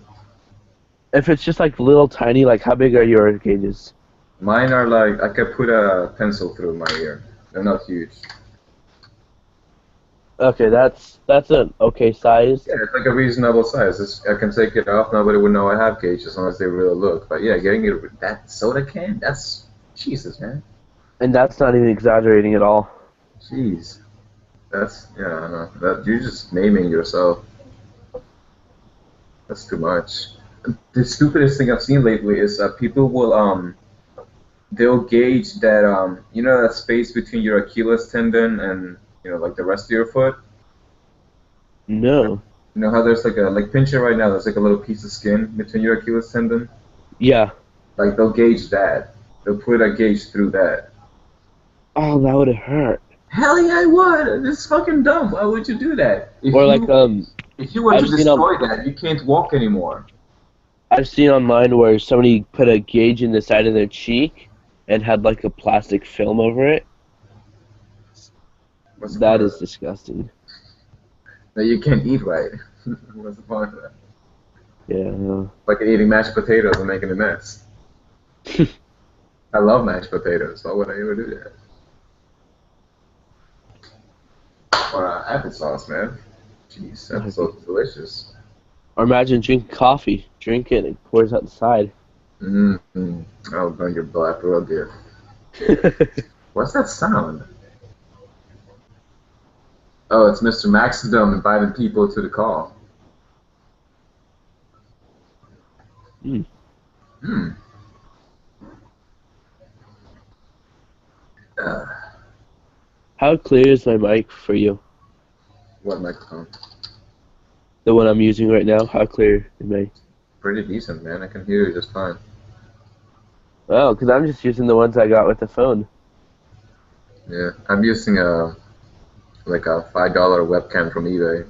If it's just like little tiny, like how big are your gauges? Mine are like, I could put a pencil through my ear. They're not huge. Okay, that's an okay size. Yeah, it's like a reasonable size. I can take it off, nobody would know I have gauges unless they really look. But yeah, getting it with that soda can, that's, Jesus, man. And that's not even exaggerating at all. Jeez. Yeah, I know. You're just naming yourself. That's too much. The stupidest thing I've seen lately is people they'll gauge that that space between your Achilles tendon and like the rest of your foot. No. You know how there's like pinch it right now. There's like a little piece of skin between your Achilles tendon. Yeah. Like they'll gauge that. They'll put a gauge through that. Oh, that would hurt. Hell yeah, I would. It's fucking dumb. Why would you do that? Or like If you were to destroy that, you can't walk anymore. I've seen online where somebody put a gauge in the side of their cheek and had like a plastic film over it. What's the That point of is disgusting. that? You can't eat right. What's the point of that? Yeah. Like eating mashed potatoes and making a mess. I love mashed potatoes. Why would I ever do that? Or applesauce, man. Jeez, applesauce is delicious. Or imagine drinking coffee. Drink it and it pours out the side. Mm-hmm. I'll burn your black real good. What's that sound? Oh, it's MrMaxodom inviting people to the call. Hmm. Hmm. How clear is my mic for you? What microphone? The one I'm using right now? How clear am I? Pretty decent, man. I can hear you just fine. Oh, because I'm just using the ones I got with the phone. Yeah, I'm using a $5 webcam from eBay.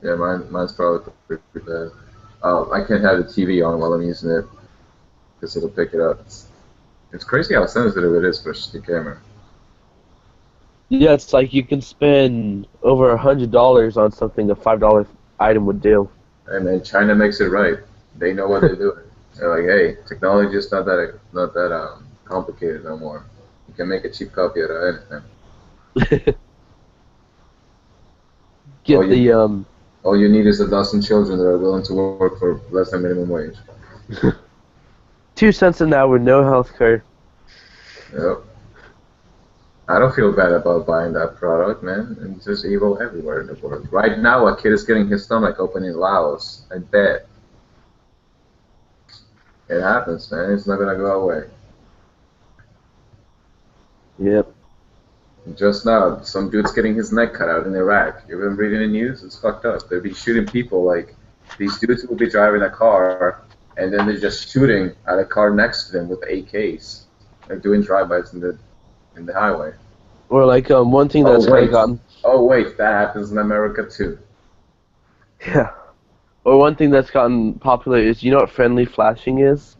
Yeah, mine's probably pretty bad. I can't have the TV on while I'm using it. because it'll pick it up. It's crazy how sensitive it is for the camera. Yeah, it's like you can spend over $100 on something a $5 item would do. And then China makes it right. They know what they're doing. They're like, hey, technology is not that complicated no more. You can make a cheap copy out of anything. Get the All you need is a dozen children that are willing to work for less than minimum wage. 2 cents an hour, no health care. Yep. I don't feel bad about buying that product, man. It's just evil everywhere in the world. Right now, a kid is getting his stomach open in Laos. I bet. It happens, man. It's not gonna go away. Yep. Just now, some dude's getting his neck cut out in Iraq. You've been reading the news? It's fucked up. They'll be shooting people. Like, these dudes will be driving a car, and then they're just shooting at a car next to them with AKs. They're doing drive-bys in the highway. Or like one thing that's kind of gotten. Oh wait, that happens in America too. Yeah. Or one thing that's gotten popular is, you know what friendly flashing is?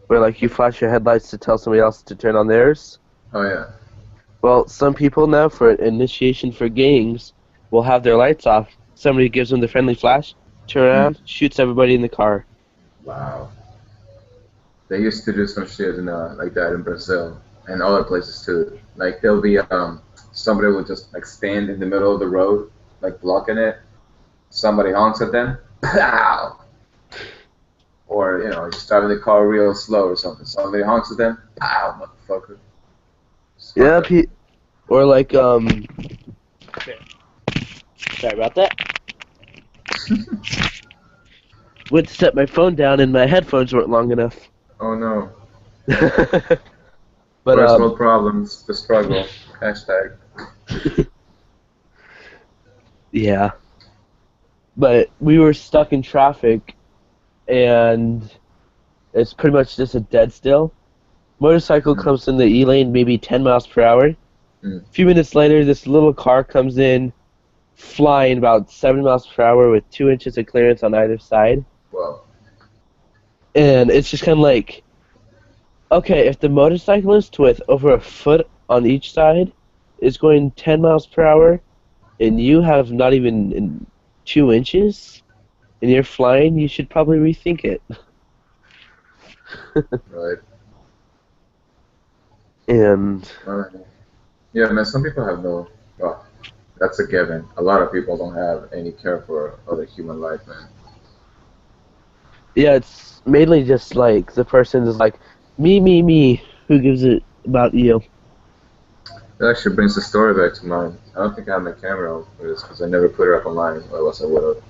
Where like you flash your headlights to tell somebody else to turn on theirs. Oh yeah. Well, some people now, for initiation for gangs, will have their lights off. Somebody gives them the friendly flash, turn around, shoots everybody in the car. Wow. They used to do some shit like that in Brazil and other places too. Like there'll be somebody will just like stand in the middle of the road, like blocking it. Somebody honks at them, pow! Or just driving the car real slow or something. Somebody honks at them, pow, motherfucker. Yeah, or like sorry about that. Went to set my phone down and my headphones weren't long enough. Oh no. But first world problems, the struggle. Hashtag. Yeah. But we were stuck in traffic, and it's pretty much just a dead still. Motorcycle comes in the E lane, maybe 10 miles per hour. A few minutes later, this little car comes in, flying about 7 miles per hour with 2 inches of clearance on either side. Wow. And it's just kind of like, okay, if the motorcyclist with over a foot on each side is going 10 miles per hour, and you have not even 2 inches, and you're flying, you should probably rethink it. Right. And yeah, man, some people have no. Well, that's a given. A lot of people don't have any care for other human life, man. yeah, it's mainly just like the person is like, me, who gives it about you? That actually brings the story back to mind. I don't think I have my camera for this because I never put her up online, or else I would have.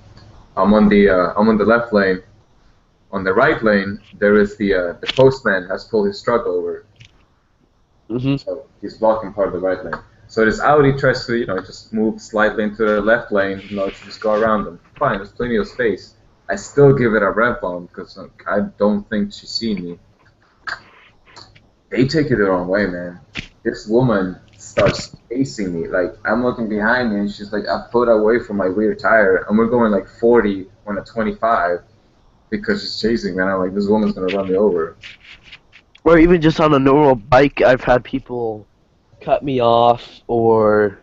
I'm on the left lane. On the right lane, there is the postman has pulled his truck over. Mm-hmm. So he's blocking part of the right lane. So this Audi tries to, just move slightly into the left lane, to just go around them. Fine, there's plenty of space. I still give it a rev bomb because I don't think she's seen me. They take it the wrong way, man. This woman starts chasing me. Like, I'm looking behind me and she's like a foot away from my rear tire, and we're going like 40 on a 25 because she's chasing me. And I'm like, this woman's gonna run me over. Or even just on a normal bike, I've had people cut me off or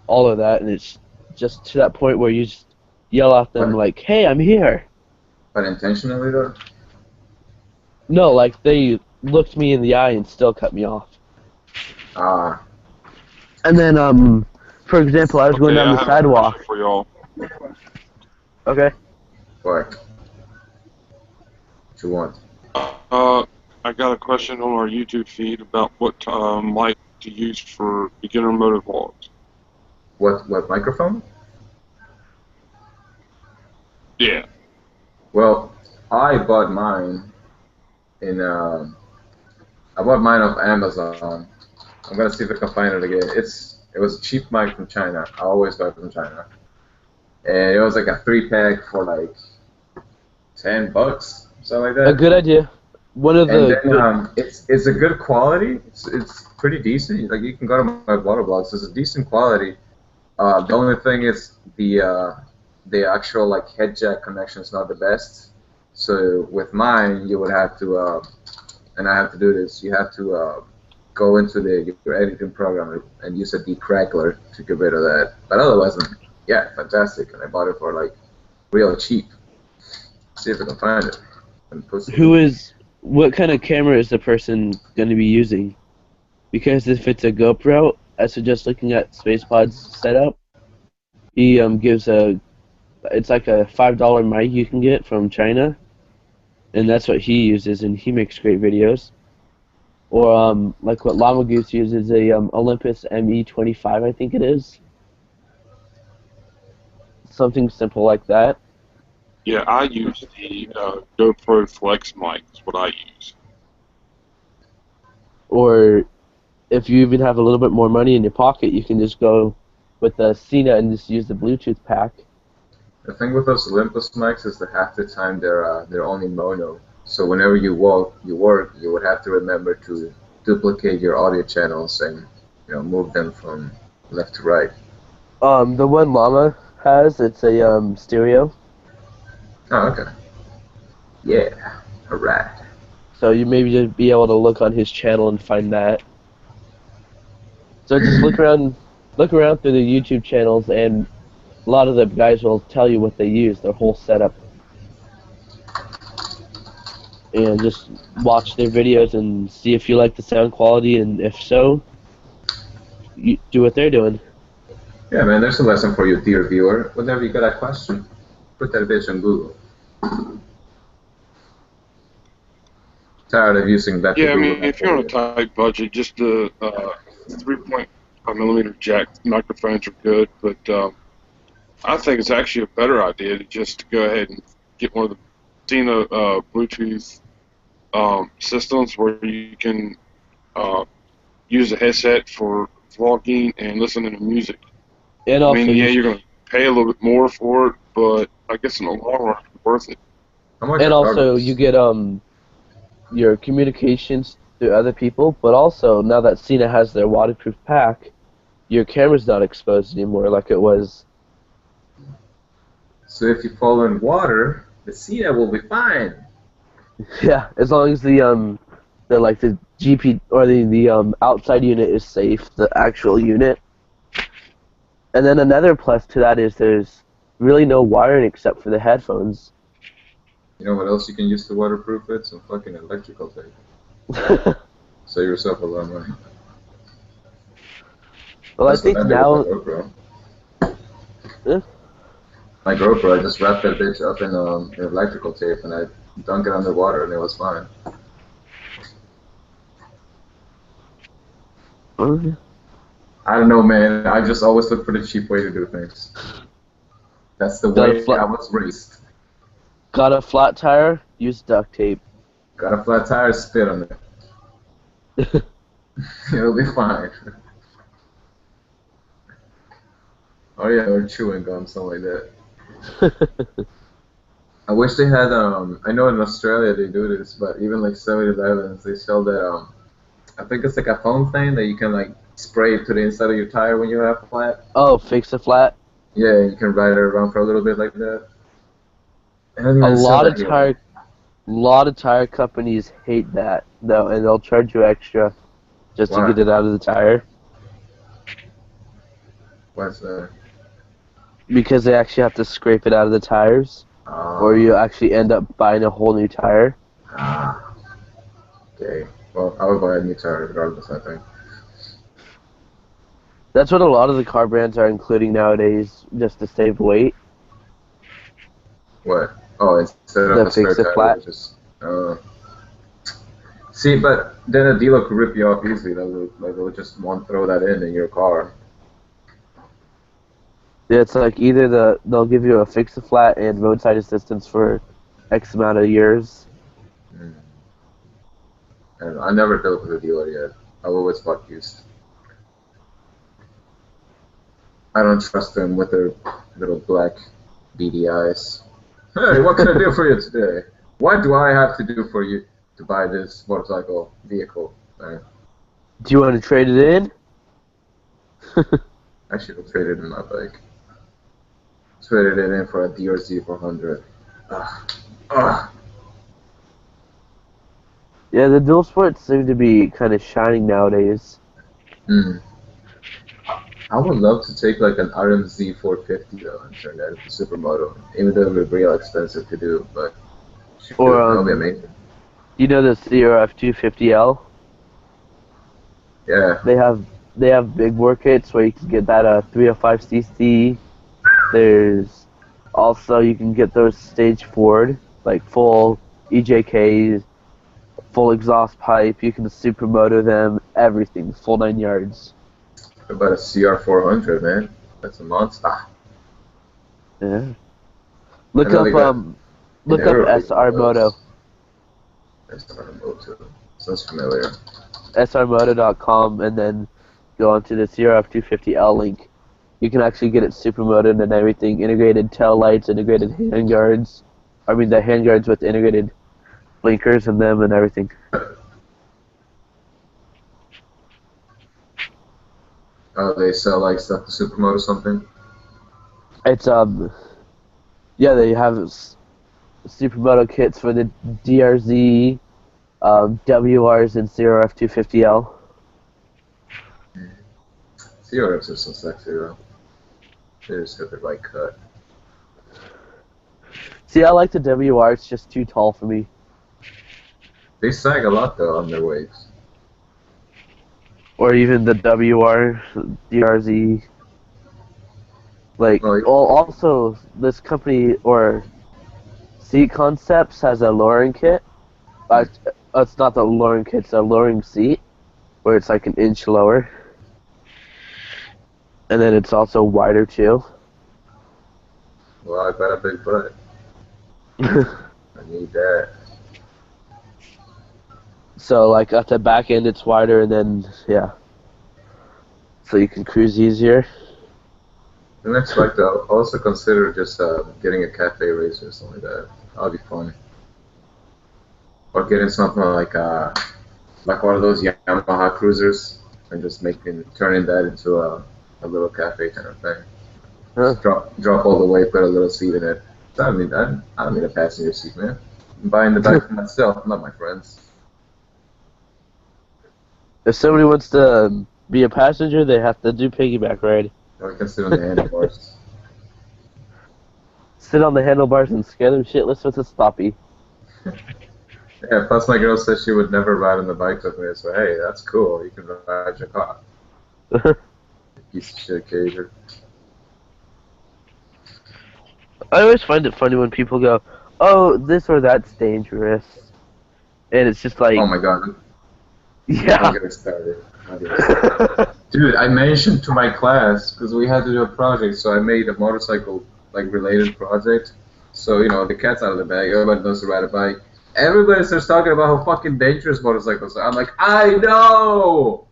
all of that, and it's just to that point where you just yell at them like, hey, I'm here. But intentionally, though? No, like they looked me in the eye and still cut me off. Ah. And then, for example, I was going down the sidewalk. For y'all. Okay. What? What you want? I got a question on our YouTube feed about what mic to use for beginner motor vlogs. What microphone? Yeah. Well, I bought mine I bought mine off Amazon. I'm gonna see if I can find it again. It was a cheap mic from China. I always buy from China, and it was like a 3-pack for like $10, something like that. A good idea. One of the and then it's a good quality. It's pretty decent. Like you can go to my water blogs. It's a decent quality. The only thing is the actual like head jack connection is not the best. So with mine, you would have to, and I have to do this. You have to go into your editing program and use a decrackler to get rid of that. But otherwise, yeah, fantastic. And I bought it for like real cheap. See if I can find it and post it. What kind of camera is the person going to be using? Because if it's a GoPro, I suggest looking at SpacePod's setup. He it's like a $5 mic you can get from China, and that's what he uses, and he makes great videos. Or like what Llama Goose uses, a Olympus ME25, I think it is. Something simple like that. Yeah, I use the GoPro Flex mic. Is what I use. Or if you even have a little bit more money in your pocket, you can just go with the Cena and just use the Bluetooth pack. The thing with those Olympus mics is that half the time they're only mono. So whenever you work, you would have to remember to duplicate your audio channels and move them from left to right. The one Llama has, it's a stereo. Oh, okay. Yeah. All right. So you maybe just be able to look on his channel and find that. So just look around through the YouTube channels, and a lot of the guys will tell you what they use, their whole setup. And just watch their videos and see if you like the sound quality, and if so, you do what they're doing. Yeah, man, there's a lesson for you, dear viewer. Whenever you got a question, put that bitch on Google. Tired of using that. Yeah, I mean, if you're on a tight budget, just the 3.5 millimeter jack microphones are good, but I think it's actually a better idea to just go ahead and get one of the Cena Bluetooth systems where you can use a headset for vlogging and listening to music. And I also, mean, yeah, you're going to pay a little bit more for it, but I guess in the long run, it's worth it. And also, you get your communications to other people, but also now that Cena has their waterproof pack, your camera's not exposed anymore like it was. So if you fall in water, the Cena will be fine. Yeah, as long as the GP or the outside unit is safe, the actual unit. And then another plus to that is there's really no wiring except for the headphones. You know what else you can use to waterproof it? Some fucking electrical tape. Save yourself a lot of money. Well, That's I think what I now. did with my GoPro. My GoPro, I just wrapped that bitch up in electrical tape and I dunked it underwater and it was fine. I don't know, man. I just always look for the cheap way to do things. That's the way I was raised. Got a flat tire? Use duct tape. Got a flat tire? Spit on it. It'll be fine. Oh yeah, or chewing gum, something like that. I wish they had, I know in Australia they do this, but even like 7-Elevens, they sell that, I think it's like a foam thing that you can like spray it to the inside of your tire when you have flat. Oh, fix a flat? Yeah, you can ride it around for a little bit like that. A lot of tire companies hate that, though, and they'll charge you extra just to get it out of the tire. Why's that? Because they actually have to scrape it out of the tires, or you actually end up buying a whole new tire. Ah. Okay. Well, I would buy a new tire regardless, I think. That's what a lot of the car brands are including nowadays, just to save weight. What? Oh, instead of a spare tire, just see, but then a dealer could rip you off easily. They'll just throw that in your car. Yeah, it's like either they'll give you a fix-a-flat and roadside assistance for X amount of years. And I never dealt with a dealer yet. I've always bought used. I don't trust them with their little black beady eyes. Hey, what can I do for you today? What do I have to do for you to buy this motorcycle vehicle? Do you want to trade it in? I should have traded in my bike. Traded it in for a DRZ 400. Ugh. Yeah, the dual sports seem to be kind of shining nowadays. Mm. I would love to take like an RMZ 450 though and turn that into supermoto, even though it would be real expensive to do. But shoot, Or that would be amazing. you know the CRF 250L? Yeah, They have big bore kits where you can get that 305cc. There's also you can get those stage forward, like full EJKs, full exhaust pipe. You can supermoto them, everything, full 9 yards. about a CR 400, man. That's a monster. Yeah. I Look know they up got an aerobic SR Moto, motos. That's not a moto. Sounds familiar. srmoto.com, and then go onto the CRF 250L link. You can actually get it supermotoed and everything, integrated tail lights, integrated handguards. I mean the handguards with integrated blinkers in them and everything. Oh, they sell like stuff to supermoto or something. It's yeah, they have supermoto kits for the DRZ, WRs, and CRF 250L. CRFs are so sexy though. They just got the right cut. See, I like the WR. It's just too tall for me. They sag a lot though on their waves. Or even the WR, DRZ. Like, Well, also this company or Seat Concepts has a lowering kit. It's not the lowering kit; it's a lowering seat where it's like an inch lower, and then it's also wider too. well, I got a big butt. I need that. So like at the back end, it's wider, and then yeah, so you can cruise easier. The next bike though, I'll also consider just getting a cafe racer or something like that. That'll be fun. Or getting something like one of those Yamaha cruisers and just turning that into a little cafe kind of thing. Huh. Just drop all the way, put a little seat in it. I don't need a passenger seat, man. I'm buying the bike for myself, not my friends. If somebody wants to be a passenger, they have to do piggyback ride. Or I can sit on the handlebars. Sit on the handlebars and scare them shitless with a stoppie. Yeah, plus my girl said she would never ride on the bike with me, so hey, that's cool. You can ride your car. Piece of shit cager. I always find it funny when people go, "Oh, this or that's dangerous," and it's just like, Oh my god, don't yeah. get it started. Don't get it started. Dude, I mentioned to my class because we had to do a project, so I made a motorcycle like related project. So the cat's out of the bag. Everybody knows to ride a bike. Everybody starts talking about how fucking dangerous motorcycles are. I'm like, I know,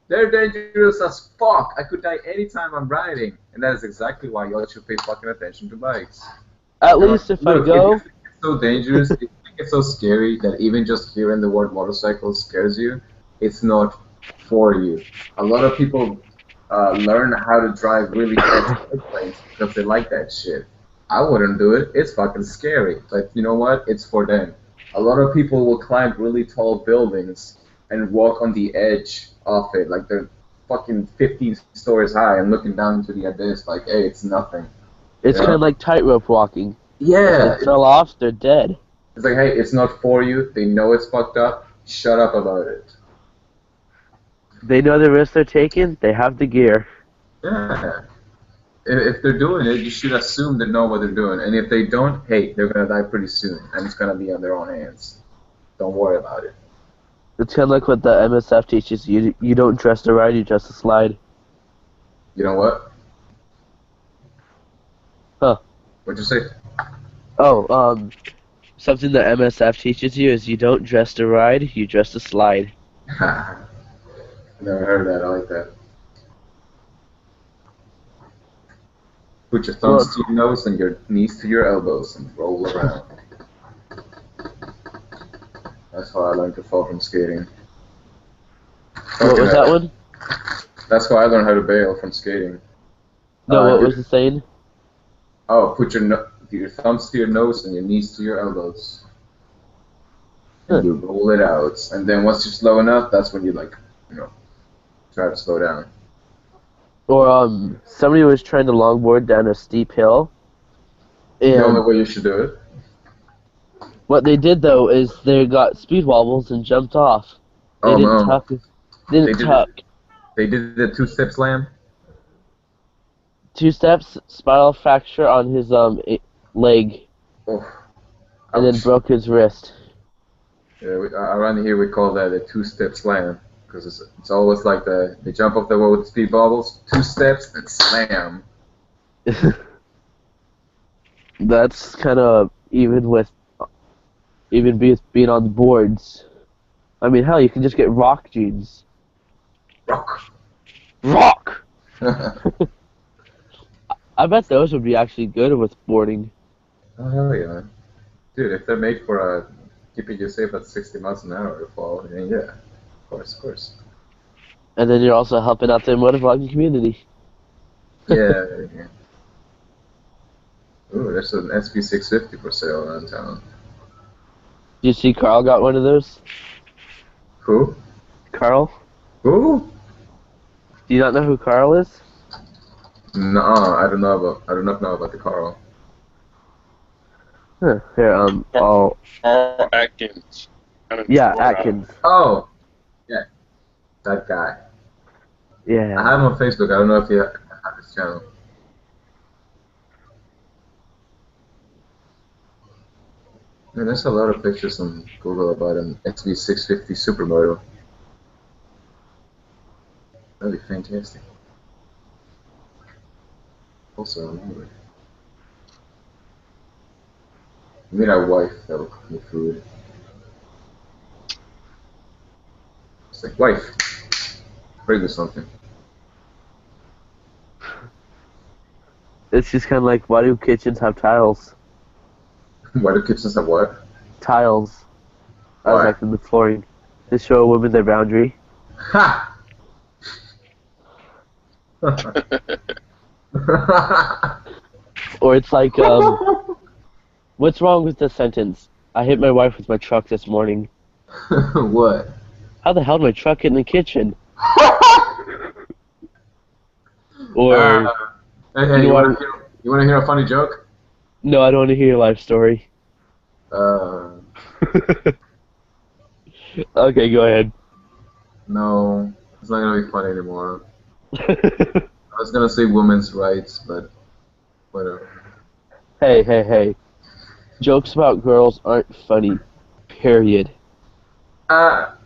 they're dangerous as fuck. I could die anytime I'm riding, and that is exactly why y'all should pay fucking attention to bikes. At least if I Look, if you go, think it's so dangerous, if you think it's so scary that even just hearing the word motorcycle scares you, it's not for you. A lot of people learn how to drive really fast airplanes because they like that shit. I wouldn't do it. It's fucking scary. But you know what? It's for them. A lot of people will climb really tall buildings and walk on the edge of it, like they're fucking 15 stories high and looking down into the abyss like, hey, it's nothing. it's You kind of know? like tightrope walking. If they Yeah, fell off, they're dead. it's like, hey, it's not for you. They know it's fucked up. Shut up about it. They know the risk they're taking. They have the gear. Yeah. If they're doing it, you should assume they know what they're doing. And if they don't, hey, they're gonna die pretty soon, and it's gonna be on their own hands. Don't worry about it. It's kind of like what the MSF teaches you. You don't dress to ride, you dress to slide. You know what? Huh. What'd you say? Oh, something that MSF teaches you is you don't dress to ride, you dress to slide. Never heard that. I like that. Put your Well, thumbs to your nose and your knees to your elbows and roll around. That's how I learned to fall from skating. what was that one? That's how I learned how to bail from skating. No, what was Dude, the saying? oh, put your thumbs to your nose and your knees to your elbows. and you roll it out. And then once you're slow enough, that's when you try to slow down. Or somebody was trying to longboard down a steep hill, The only and way you should do it. what they did though is they got speed wobbles and jumped off. They Oh didn't no, tuck. Didn't they did it. tuck. They did the two-step slam. 2 steps, spiral fracture on his leg, Oh, and then ouch. broke his wrist. Yeah, around here we call that a two-step slam because it's always like they jump off the wall with speed bubbles, 2 steps and slam. That's kind of even being on the boards. I mean, hell, you can just get rock jeans. Rock. Rock. I bet those would be actually good with boarding. Oh hell yeah, dude! If they're made for keeping you safe at 60 miles an hour to fall, then yeah, of course. And then you're also helping out the motovlogging community. Yeah. Yeah. Ooh, there's an SB650 for sale around town. Do you see Carl got one of those? Who? Carl? Who? Do you not know who Carl is? No, I do not know about the Carl. Huh. Here, I'll... Carl Atkins. Yeah, Atkins. Oh, yeah, that guy. I Yeah. have him on Facebook. I don't know if you have his channel. Man, there's a lot of pictures on Google about an XV650 Supermoto. That'd be fantastic. Also, I'm hungry. You meet our wife that will cook me food. It's like, wife, bring me something. It's just kind of like, why do kitchens have tiles? Why do kitchens have what? Tiles. I was Why? like in the flooring. To show a woman their boundary. Ha! Or it's like, what's wrong with the sentence? I hit my wife with my truck this morning. What? How the hell did my truck get in the kitchen? Or, Hey, you know, you want to hear a funny joke? no, I don't want to hear your life story. Okay, go ahead. No, it's not gonna be funny anymore. I was gonna say women's rights, but whatever. Hey. Jokes about girls aren't funny. Period. Ah.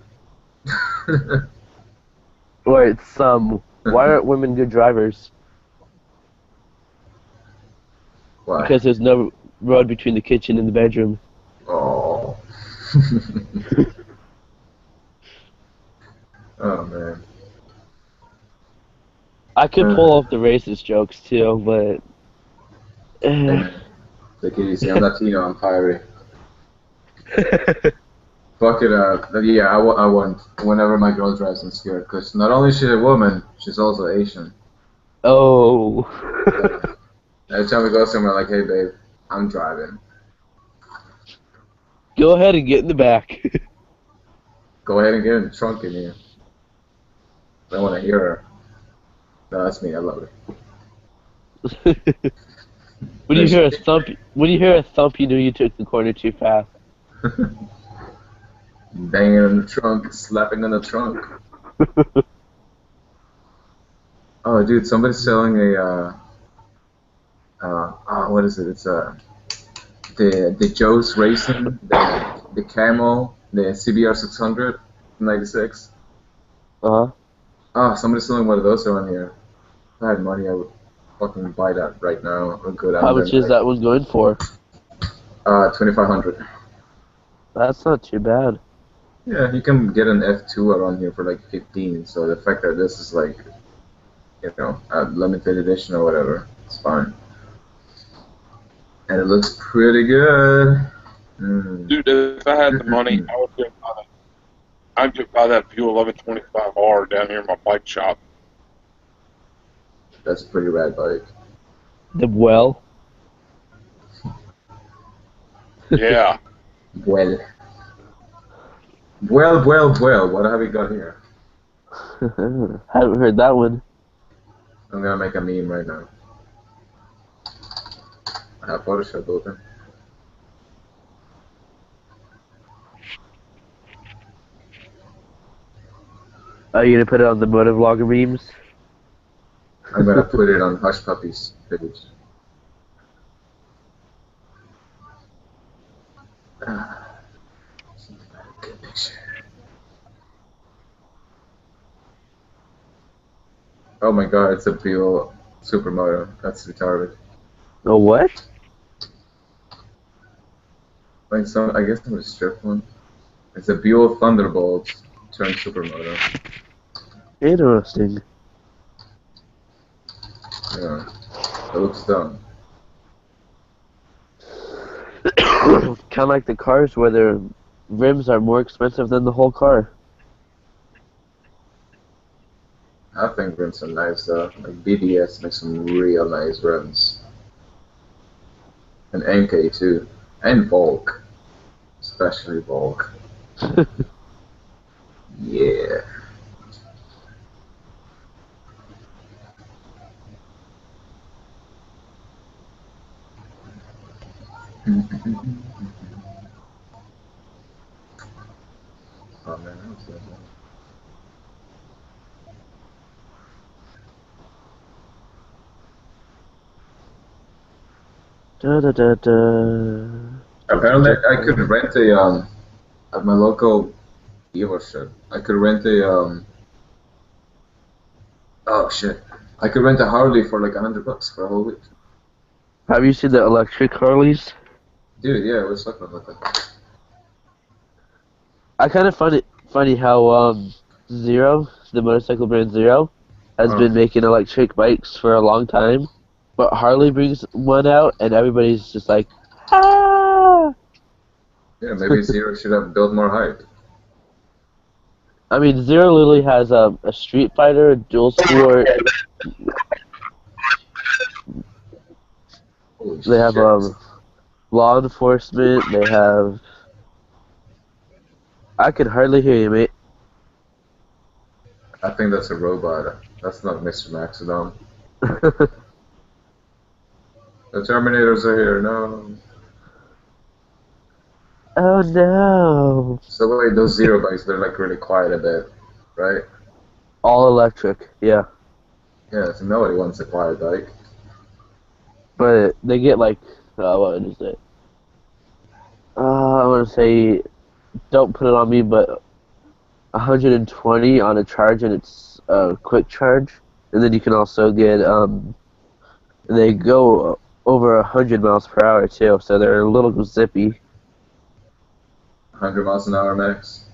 Or it's, why aren't women good drivers? Why? Because there's no road between the kitchen and the bedroom. Oh. Oh man. I could pull off the racist jokes too, but... Hey man, take it easy. I'm Latino. I'm fiery. Fuck it up. Yeah, I want whenever my girl drives, I'm scared because not only is she a woman, she's also Asian. Oh. Every time we go somewhere, like, hey babe, I'm driving. Go ahead and get in the back. Go ahead and get in the trunk in here. I want to hear her. No, that's me. I love it. When you hear a thump, you knew you took the corner too fast. Banging on the trunk, slapping on the trunk. Oh, dude, somebody's selling a what is it? It's the Joe's Racing, the Camel, the CBR 600 96. Uh-huh. Oh, somebody's selling one of those around here. If I had money, I would fucking buy that right now. Or go down How there much is that one going for? 2,500. That's not too bad. Yeah, you can get an F2 around here for like 15. So the fact that this is like, a limited edition or whatever, it's fine. And it looks pretty good. Dude, if I had the money, I would go buy that. I'd go buy that Buell 1125R down here in my bike shop. That's a pretty rad bike. The well? Yeah. Well. Well, what have we got here? Haven't heard that one. I'm gonna make a meme right now. I have Photoshop open. Are you gonna put it on the motovlogger memes? I'm gonna put it on Hush Puppy's page. Good picture. Oh my god, it's a Buell Supermoto. That's retarded. Oh, what? Like some, I guess it was strip one. It's a Buell Thunderbolt turned Supermoto. Interesting. Yeah, it looks dumb. Kind of like the cars where their rims are more expensive than the whole car. I think rims are nice though. Like BDS makes some real nice rims. And NK too. And Volk. Especially Volk. Yeah. Oh man, that was good. Da, da, da, da. Apparently I could rent a at my local dealership. I could rent a oh shit. I could rent a Harley for like $100 for a whole week. Have you seen the electric Harleys? Dude, yeah, let's talk about that. I kind of find it funny how Zero, the motorcycle brand Zero, has Oh. been making electric bikes for a long time, but Harley brings one out and everybody's just like, ah! Yeah, maybe Zero should have built more hype. I mean, Zero literally has a Street Fighter, a Dual Sport. Holy They have shit. law enforcement. They have. I could hardly hear you, mate. I think that's a robot. That's not MrMaxodom. The Terminators are here, no. Oh no! So wait, those Zero bikes, they're like really quiet a bit, right? All electric, yeah. Yeah, so nobody wants a quiet bike. But they get like, what is it? I want to say, don't put it on me, but 120 on a charge, and it's a quick charge. And then you can also get, they go over 100 miles per hour too, so they're a little zippy. 100 miles an hour max.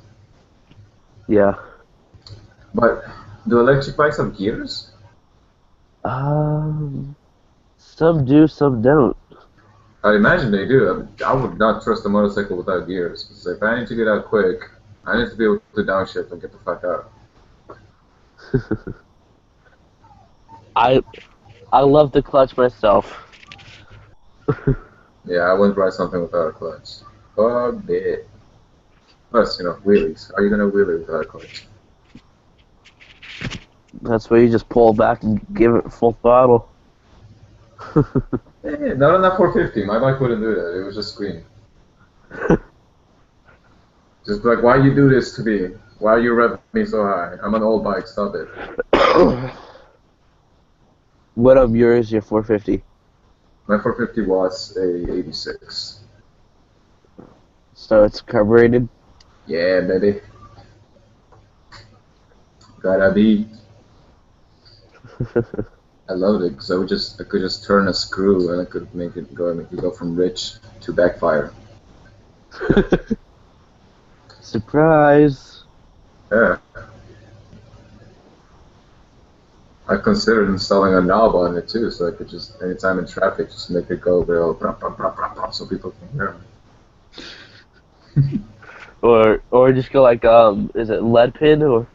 Yeah. But do electric bikes have gears? Some do, some don't. I imagine they do. I would not trust a motorcycle without gears. Because if I need to get out quick, I need to be able to downshift and get the fuck out. I love the clutch myself. Yeah, I wouldn't ride something without a clutch. Fuck it. Plus, wheelies. How are you gonna wheelie without a clutch? That's where you just pull back and give it full throttle. Not on that 450. My bike wouldn't do that. It would just scream. Just like, why you do this to me? Why you rev me so high? I'm an old bike. Stop it. What of yours? Your 450? My 450 was a 86. So it's carbureted. Yeah, baby. Gotta be. I loved it because I could just turn a screw and I could make it go from rich to backfire. Surprise! Yeah. I considered installing a knob on it too, so I could just anytime in traffic just make it go real so people can hear me. Or just go like is it Leadpin or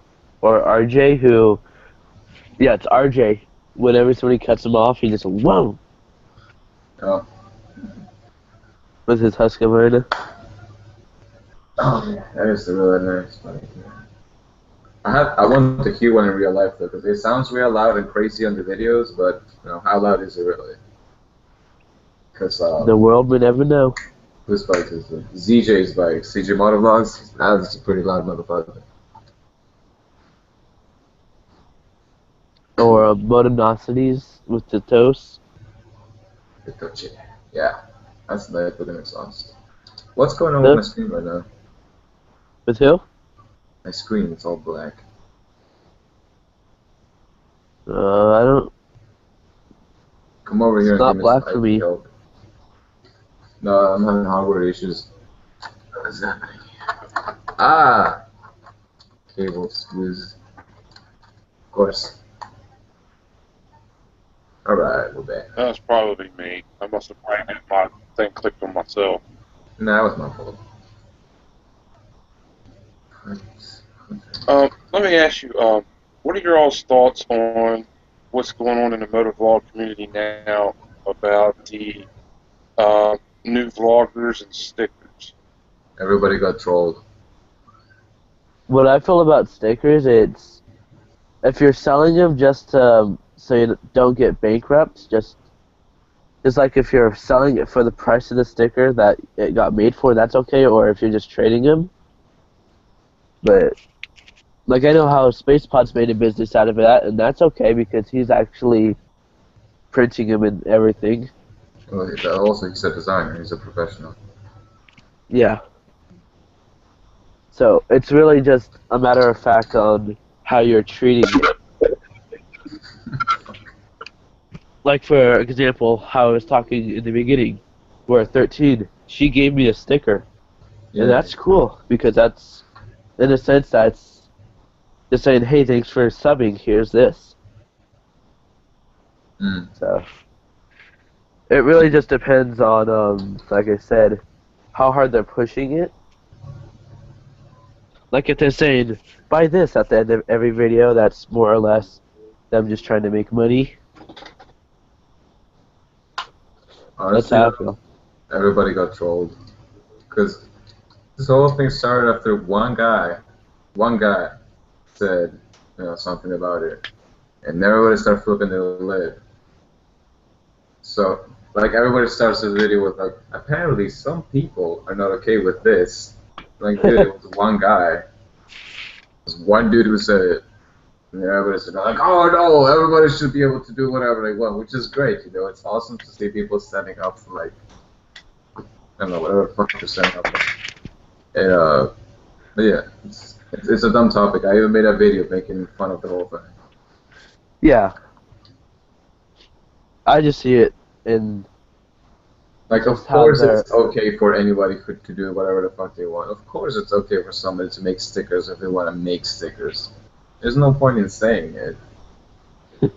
RJ who? Yeah, it's RJ. Whenever somebody cuts him off, he just whoa Oh. with his Husqvarna. Oh yeah, that is really nice. Funny. I want to hear one in real life though, because it sounds real loud and crazy on the videos, but how loud is it really? Because The world may never know. whose bike is it? ZJ's bike, CJ Motovlogs. That's a pretty loud motherfucker. Or Motonosities with the toast. Yeah, that's nice with an exhaust. What's going on with my The, screen right now? with who? My screen, it's all black. I don't. Come over here It's and give not me some black for IT me. help. No, I'm having hardware issues. What is happening? Ah! Cables loose. Of course. Alright, we're back. That's probably me. I must have probably get my thing clicked on myself. Nah, that was my fault. Let me ask you, what are your all's thoughts on what's going on in the motovlog community now about the new vloggers and stickers? Everybody got trolled. What I feel about stickers, it's if you're selling them just so you don't get bankrupt, just like if you're selling it for the price of the sticker that it got made for, that's okay. Or if you're just trading them, but like I know how SpacePod's made a business out of that, and that's okay because he's actually printing them and everything. Well, also, he's a designer. He's a professional. Yeah. So it's really just a matter of fact on how you're treating it. Like for example, how I was talking in the beginning, where 13, she gave me a sticker, and Yeah. that's cool because that's, in a sense, that's just saying, hey, thanks for subbing. Here's this. Mm. So it really just depends on, like I said, how hard they're pushing it. Like if they're saying, buy this at the end of every video, that's more or less them just trying to make money. That's Honestly, how I though, feel. everybody got trolled. Because this whole thing started after one guy said, something about it. And everybody started flipping their lid. So, like, everybody starts the video with, like, apparently some people are not okay with this. Like, dude, it was one guy. It was one dude who said it. And everybody's like, oh no, everybody should be able to do whatever they want, which is great, It's awesome to see people standing up for, like, I don't know, whatever the fuck they're standing up for. And, but yeah, it's a dumb topic. I even made a video making fun of the whole thing. Yeah, I just see it in Like, of just how course they're. it's okay for anybody to do whatever the fuck they want. Of course it's okay for somebody to make stickers if they want to make stickers. There's no point in saying it. They're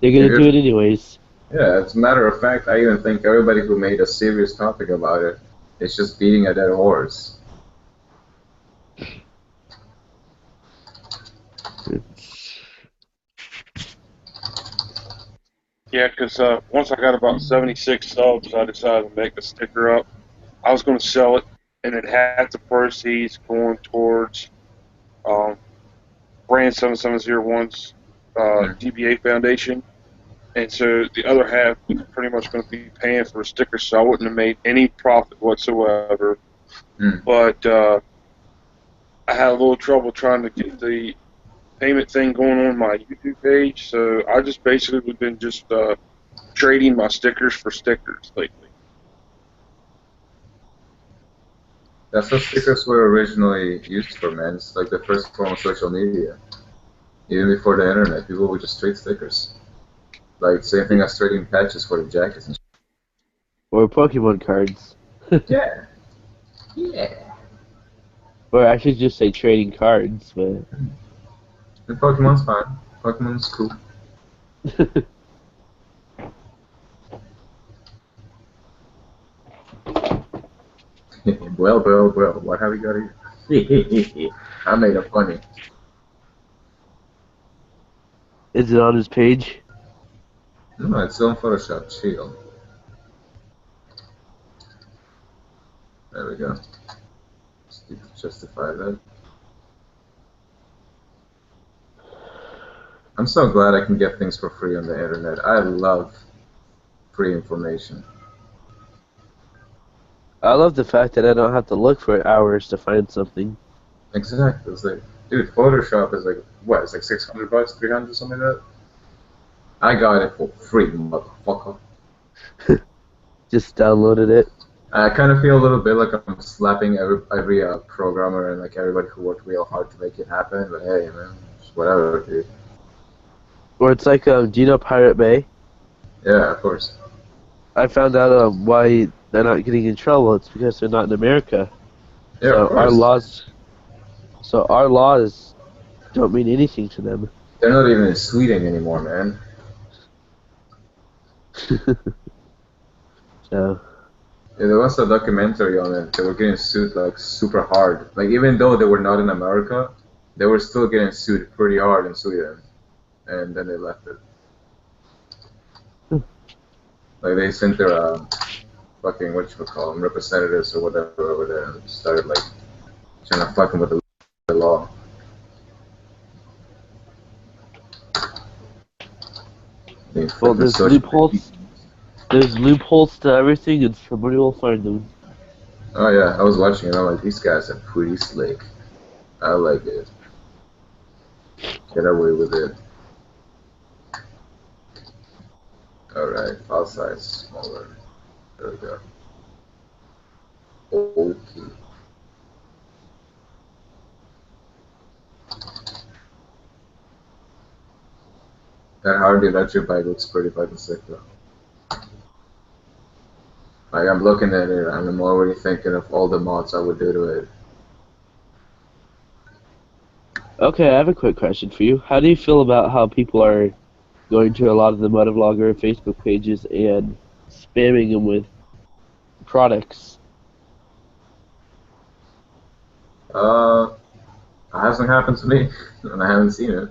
If gonna do you're, it anyways. yeah, as a matter of fact, I even think everybody who made a serious topic about it is just beating a dead horse. Yeah, because once I got about 76 subs, I decided to make a sticker up. I was going to sell it, and then half the proceeds going towards um, Brand 7701's Hmm. DBA Foundation. And so the other half was pretty much going to be paying for a sticker, so I wouldn't have made any profit whatsoever. Hmm. But I had a little trouble trying to get the payment thing going on my YouTube page, so I just basically been just trading my stickers for stickers lately. That's what stickers were originally used for, man. It's like the first form of social media. Even before the internet, people would just trade stickers. Like, same thing as trading patches for the jackets and Or Pokemon cards. shit. Yeah. Yeah. Or I should just say trading cards, but. And Pokemon's fine. Pokemon's cool. Well, what have we got here? I made it funny. Is it on his page? No, it's still in Photoshop. Chill. There we go. You can justify that. I'm so glad I can get things for free on the internet. I love free information. I love the fact that I don't have to look for hours to find something. Exactly. It's like, dude, Photoshop is like, what? It's like $600, 300, something like that. I got it for free, motherfucker. Just downloaded it. I kind of feel a little bit like I'm slapping every programmer and like everybody who worked real hard to make it happen. But hey, man, it's whatever, dude. Or it's like, do you know Pirate Bay? Yeah, of course. I found out why they're not getting in trouble. It's because they're not in America. Yeah, of So course. our laws don't mean anything to them. They're not even in Sweden anymore, man. So Yeah, there was a documentary on it. They were getting sued like super hard. Like even though they were not in America, they were still getting sued pretty hard in Sweden. And then they left it. Like they sent their fucking whatchamacallit, representatives or whatever over there and started like trying to fuck them with the law. They well, fucking social. there's loopholes to everything, and somebody will find them. Oh yeah, I was watching it. I'm like, these guys are pretty slick. I like it. Get away with it. Alright, file size smaller. There we go. Okay. That hard electric bike looks pretty fucking sick though. Like I'm looking at it and I'm already thinking of all the mods I would do to it. Okay, I have a quick question for you. How do you feel about how people are going to a lot of the Motovlogger Facebook pages and spamming them with products? Uh, it hasn't happened to me, and I haven't seen it.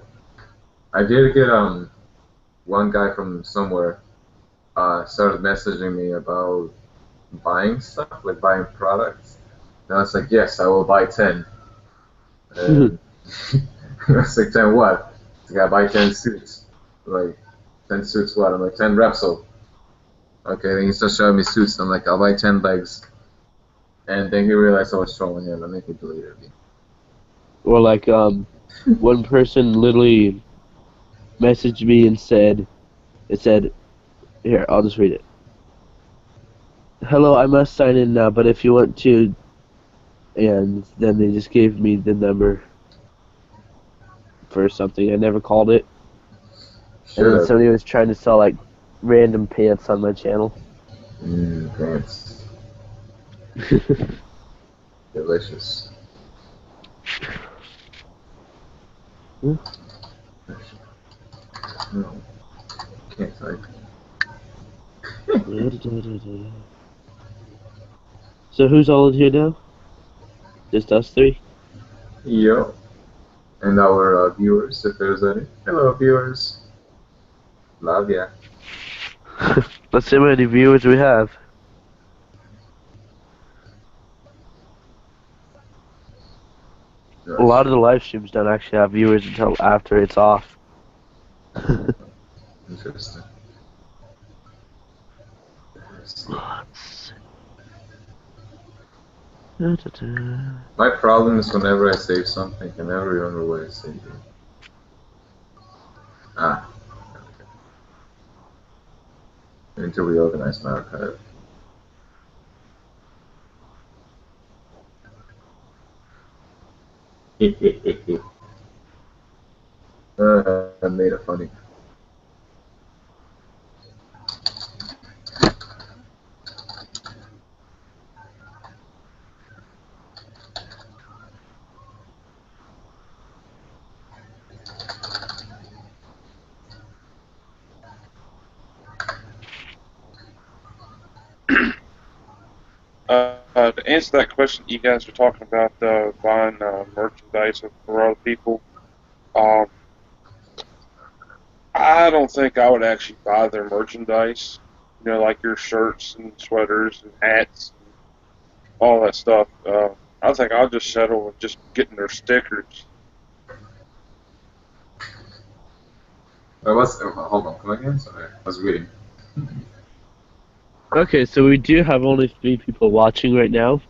I did get one guy from somewhere started messaging me about buying stuff, like buying products. And I was like, yes, I will buy 10. And I was like, 10 what? He's like, I buy 10 suits. Like, 10 suits what? I'm like, 10 Repsol. Okay, then he starts showing me suits. I'm like, I'll buy 10 legs. And then he realized I was trolling him, and then he deleted me. Or like, one person literally messaged me and said, here, I'll just read it. Hello, I must sign in now, but if you want to, and then they just gave me the number for something. I never called it. And Should then have. somebody was trying to sell like random pants on my channel. Pants. Delicious. Hmm? No, can't type. So who's all in here now? Just us three? Yo. And our viewers, if there's any. Hello, viewers. Love ya. Let's see how many viewers we have. A lot of the live streams don't actually have viewers until after it's off. Interesting. My problem is whenever I save something, I can never remember what I saved it. Ah, okay. I need to reorganize my archive. I made it funny. To answer that question, you guys were talking about buying merchandise for other people. Um, I don't think I would actually buy their merchandise. You know, like your shirts and sweaters and hats and all that stuff. I think I'll just settle with just getting their stickers. Hold on, come again? Sorry, I was reading. Okay, so we do have only 3 people watching right now.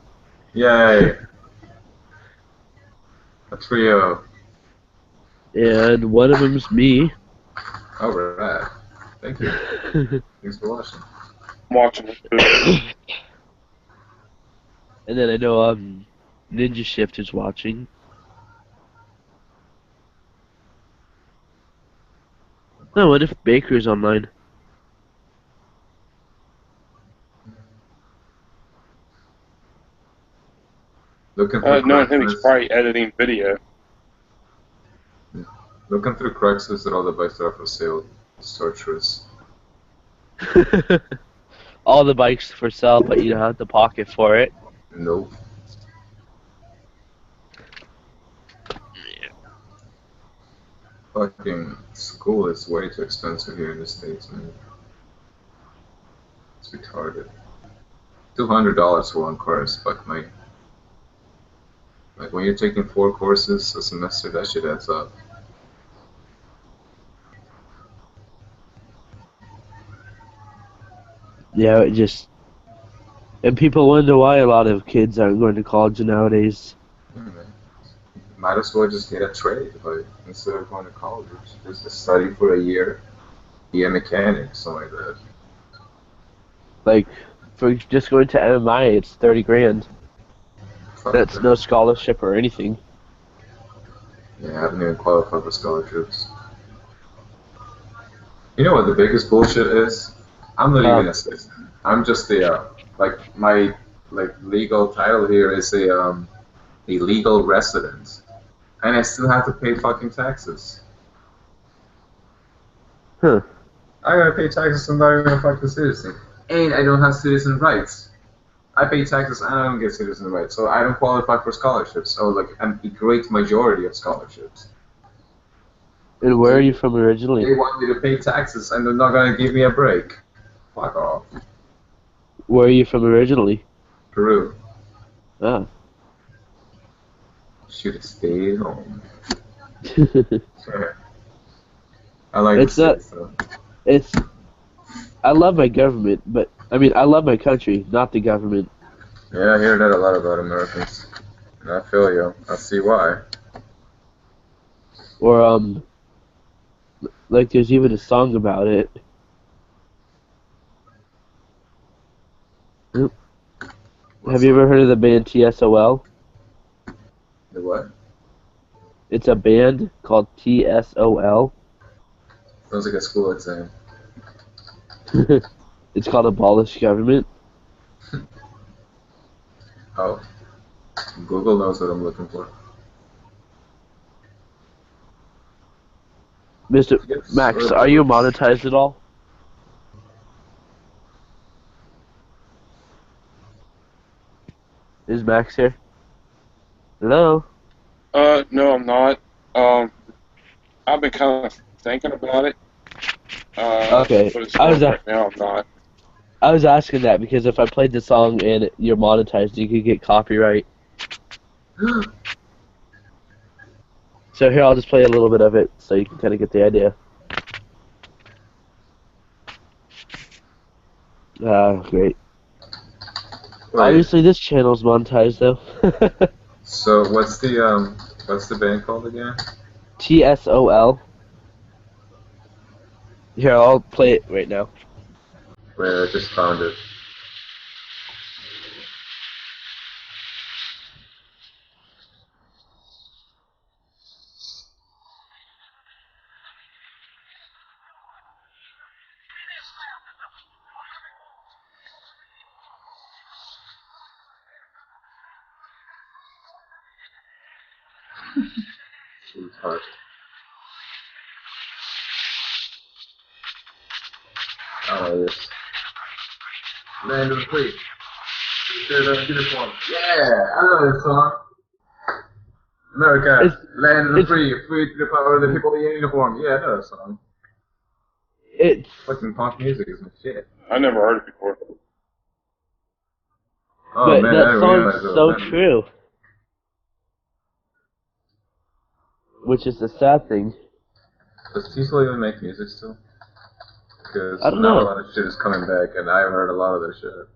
Yay! A trio. And one of them's me. Alright. Thank you. Thanks for watching. I'm watching it too. And then I know Ninja Shift is watching. Oh, what if Baker's online? Looking through Knowing him, he's Craigslist. probably editing video. Looking through Craigslist at all the bikes that are for sale. It's torturous. All the bikes for sale, but you don't have the pocket for it. Nope. Fucking school is way too expensive here in the States, man. It's retarded. $200 for one course, fuck me. Like when you're taking 4 courses a semester, that shit adds up. Yeah, it just... And people wonder why a lot of kids aren't going to college nowadays. Yeah, man. Might as well just get a trade, like instead of going to college, just study for a year, be a mechanic, something like that. Like, for just going to MI, it's 30 grand. Fuck That's that. no scholarship or anything. Yeah, I haven't even qualified for scholarships. You know what the biggest bullshit is? I'm not even a citizen. I'm just like my legal title here is a legal resident, and I still have to pay fucking taxes. Huh. I gotta pay taxes. I'm not even a fucking citizen, and I don't have citizen rights. I pay taxes and I don't get citizen rights, so I don't qualify for scholarships. So like a great majority of scholarships. And where So are you from originally? they want me to pay taxes, and they're not gonna give me a break. Fuck off. Where are you from originally? Peru. Ah. Should have stayed home. I like It's the not... city, so. It's... I love my government, but... I mean, I love my country, not the government. Yeah, I hear that a lot about Americans. And I feel you. I see why. Or, like, there's even a song about it. Oop. Have you ever heard of the band TSOL? The what? It's a band called TSOL. Sounds like a school exam. It's called Abolish Government. Oh. Google knows what I'm looking for. Mr. Yes, Max, are you monetized at all? Is Max here? Hello? No, I'm not. I've been kind of thinking about it. Okay. But as far as right now, I'm not. I was asking that because if I played the song and you're monetized, you could get copyright. So here, I'll just play a little bit of it so you can kind of get the idea. Great. Wait, Obviously, this channel's monetized though. so what's the band called again? TSOL. Here, I'll play it right now. Wait, I just found it. It's hard. Oh, yes. Land of the Free. Uniform. Yeah, I know this song. America, land of the free, free to the power of the people in uniform. Yeah, I know that song. It's Fucking punk music is my shit. I never heard it before. Oh but man, I that didn't song's realize it so was that. true. which is the sad thing. Does Diesel even make music still? Because I don't now a know. lot of shit is coming back, and I've heard a lot of their shit.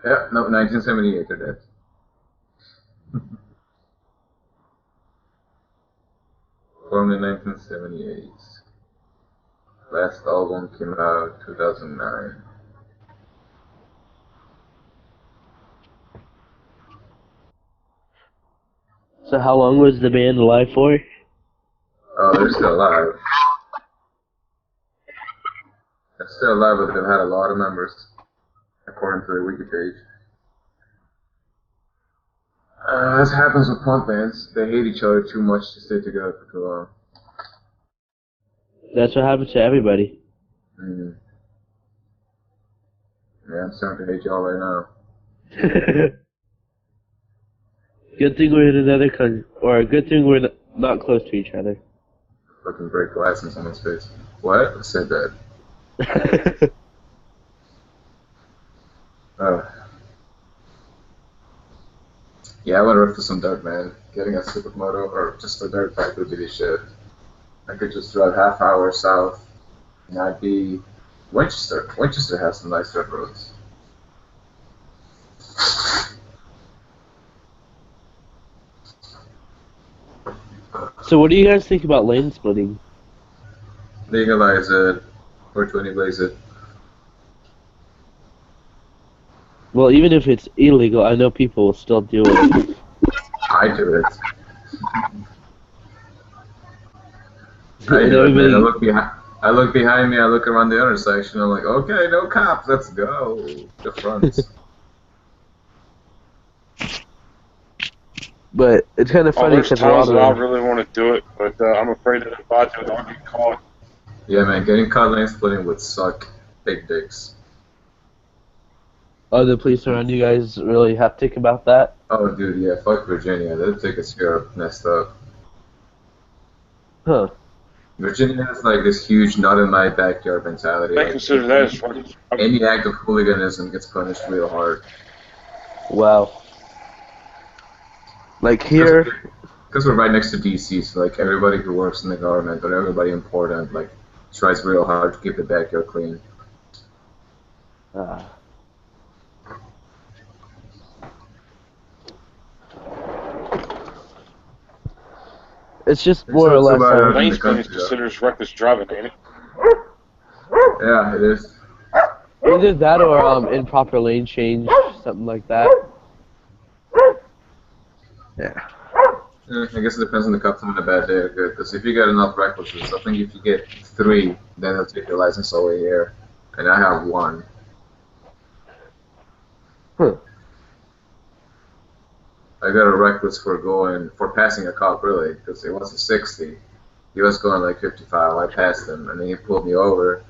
Yeah, no, 1978, they're dead. Formed in 1978. Last album came out 2009. So how long was the band alive for? Oh, they're still alive. They're still alive, but they've had a lot of members, according to their wiki page. This happens with punk bands. They hate each other too much to stay together for too long. That's what happened to everybody. Mm. Yeah, I'm starting to hate y'all right now. Good thing we're in another country, or good thing we're not close to each other. Fucking break glass in someone's face. What? I said that. Yeah, I want to riff to some dirt, man. Getting a supermoto or just a dirt bike would be the shit. I could just drive half hour south, and I'd be Winchester. Winchester has some nice dirt roads. So what do you guys think about lane splitting? Legalize it, 420 blaze it. Well, even if it's illegal, I know people will still do it. I do it. I And do it, man. everybody, I look behind me, I look around the intersection, I'm like, okay, no cops, let's go. The front. but it's kind of funny There's because a lot times of that I them, really want to do it, but I'm afraid that if I do it, I'll get caught. Yeah, man, getting caught lane splitting would suck. Big dicks. the police around you guys really hectic about that. Oh, dude, yeah, fuck Virginia. Their tickets here are messed up. Huh. Virginia has like this huge not in my backyard mentality. They Like, consider that as fucking. any act of hooliganism gets punished real hard. Wow. Like here, Because we're right next to DC, so like everybody who works in the government or everybody important like tries real hard to keep the backyard clean. it's just There's more or not so less. bad out in Lane the splitting is country, though. considered as reckless driving, ain't it? Yeah, it is. Either that or improper lane change, something like that. Yeah. I guess it depends on the cop having a bad day or good. Because if you get enough recklessness, I think if you get 3, then they'll take your license away here. And I have 1. Huh. I got a reckless for passing a cop, really, because it was a 60. He was going like 55. I passed him, and then he pulled me over,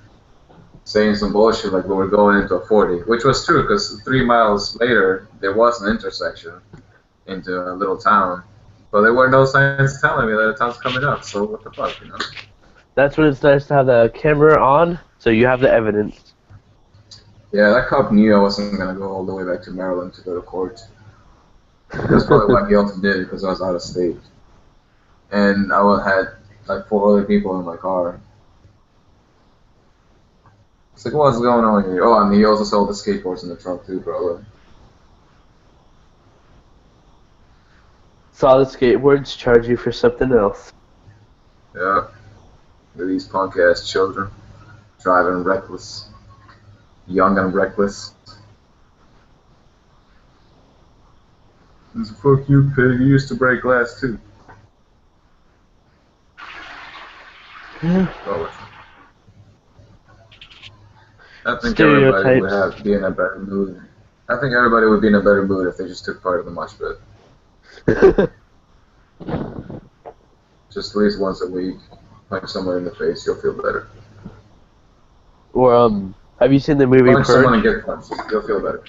saying some bullshit like we were going into a 40, which was true because 3 miles later there was an intersection into a little town, but there were no signs telling me that the town's coming up. So what the fuck, you know? That's when it's nice to have the camera on, so you have the evidence. Yeah, that cop knew I wasn't gonna go all the way back to Maryland to go to court. That's probably why he also did it, because I was out of state, and I had like 4 other people in my car. It's like, what's going on here? Oh, and he also sold the skateboards in the trunk too, brother. Saw the skateboards, charge you for something else. Yeah. These punk ass children driving reckless, young and reckless. Fuck you, pig. You used to break glass too. Oh, I think everybody would be in a better mood. I think everybody would be in a better mood if they just took part of the mosh pit. Just at least once a week, punch someone in the face, you'll feel better. Or have you seen the movie Punch Purge? someone and get punched, you'll feel better.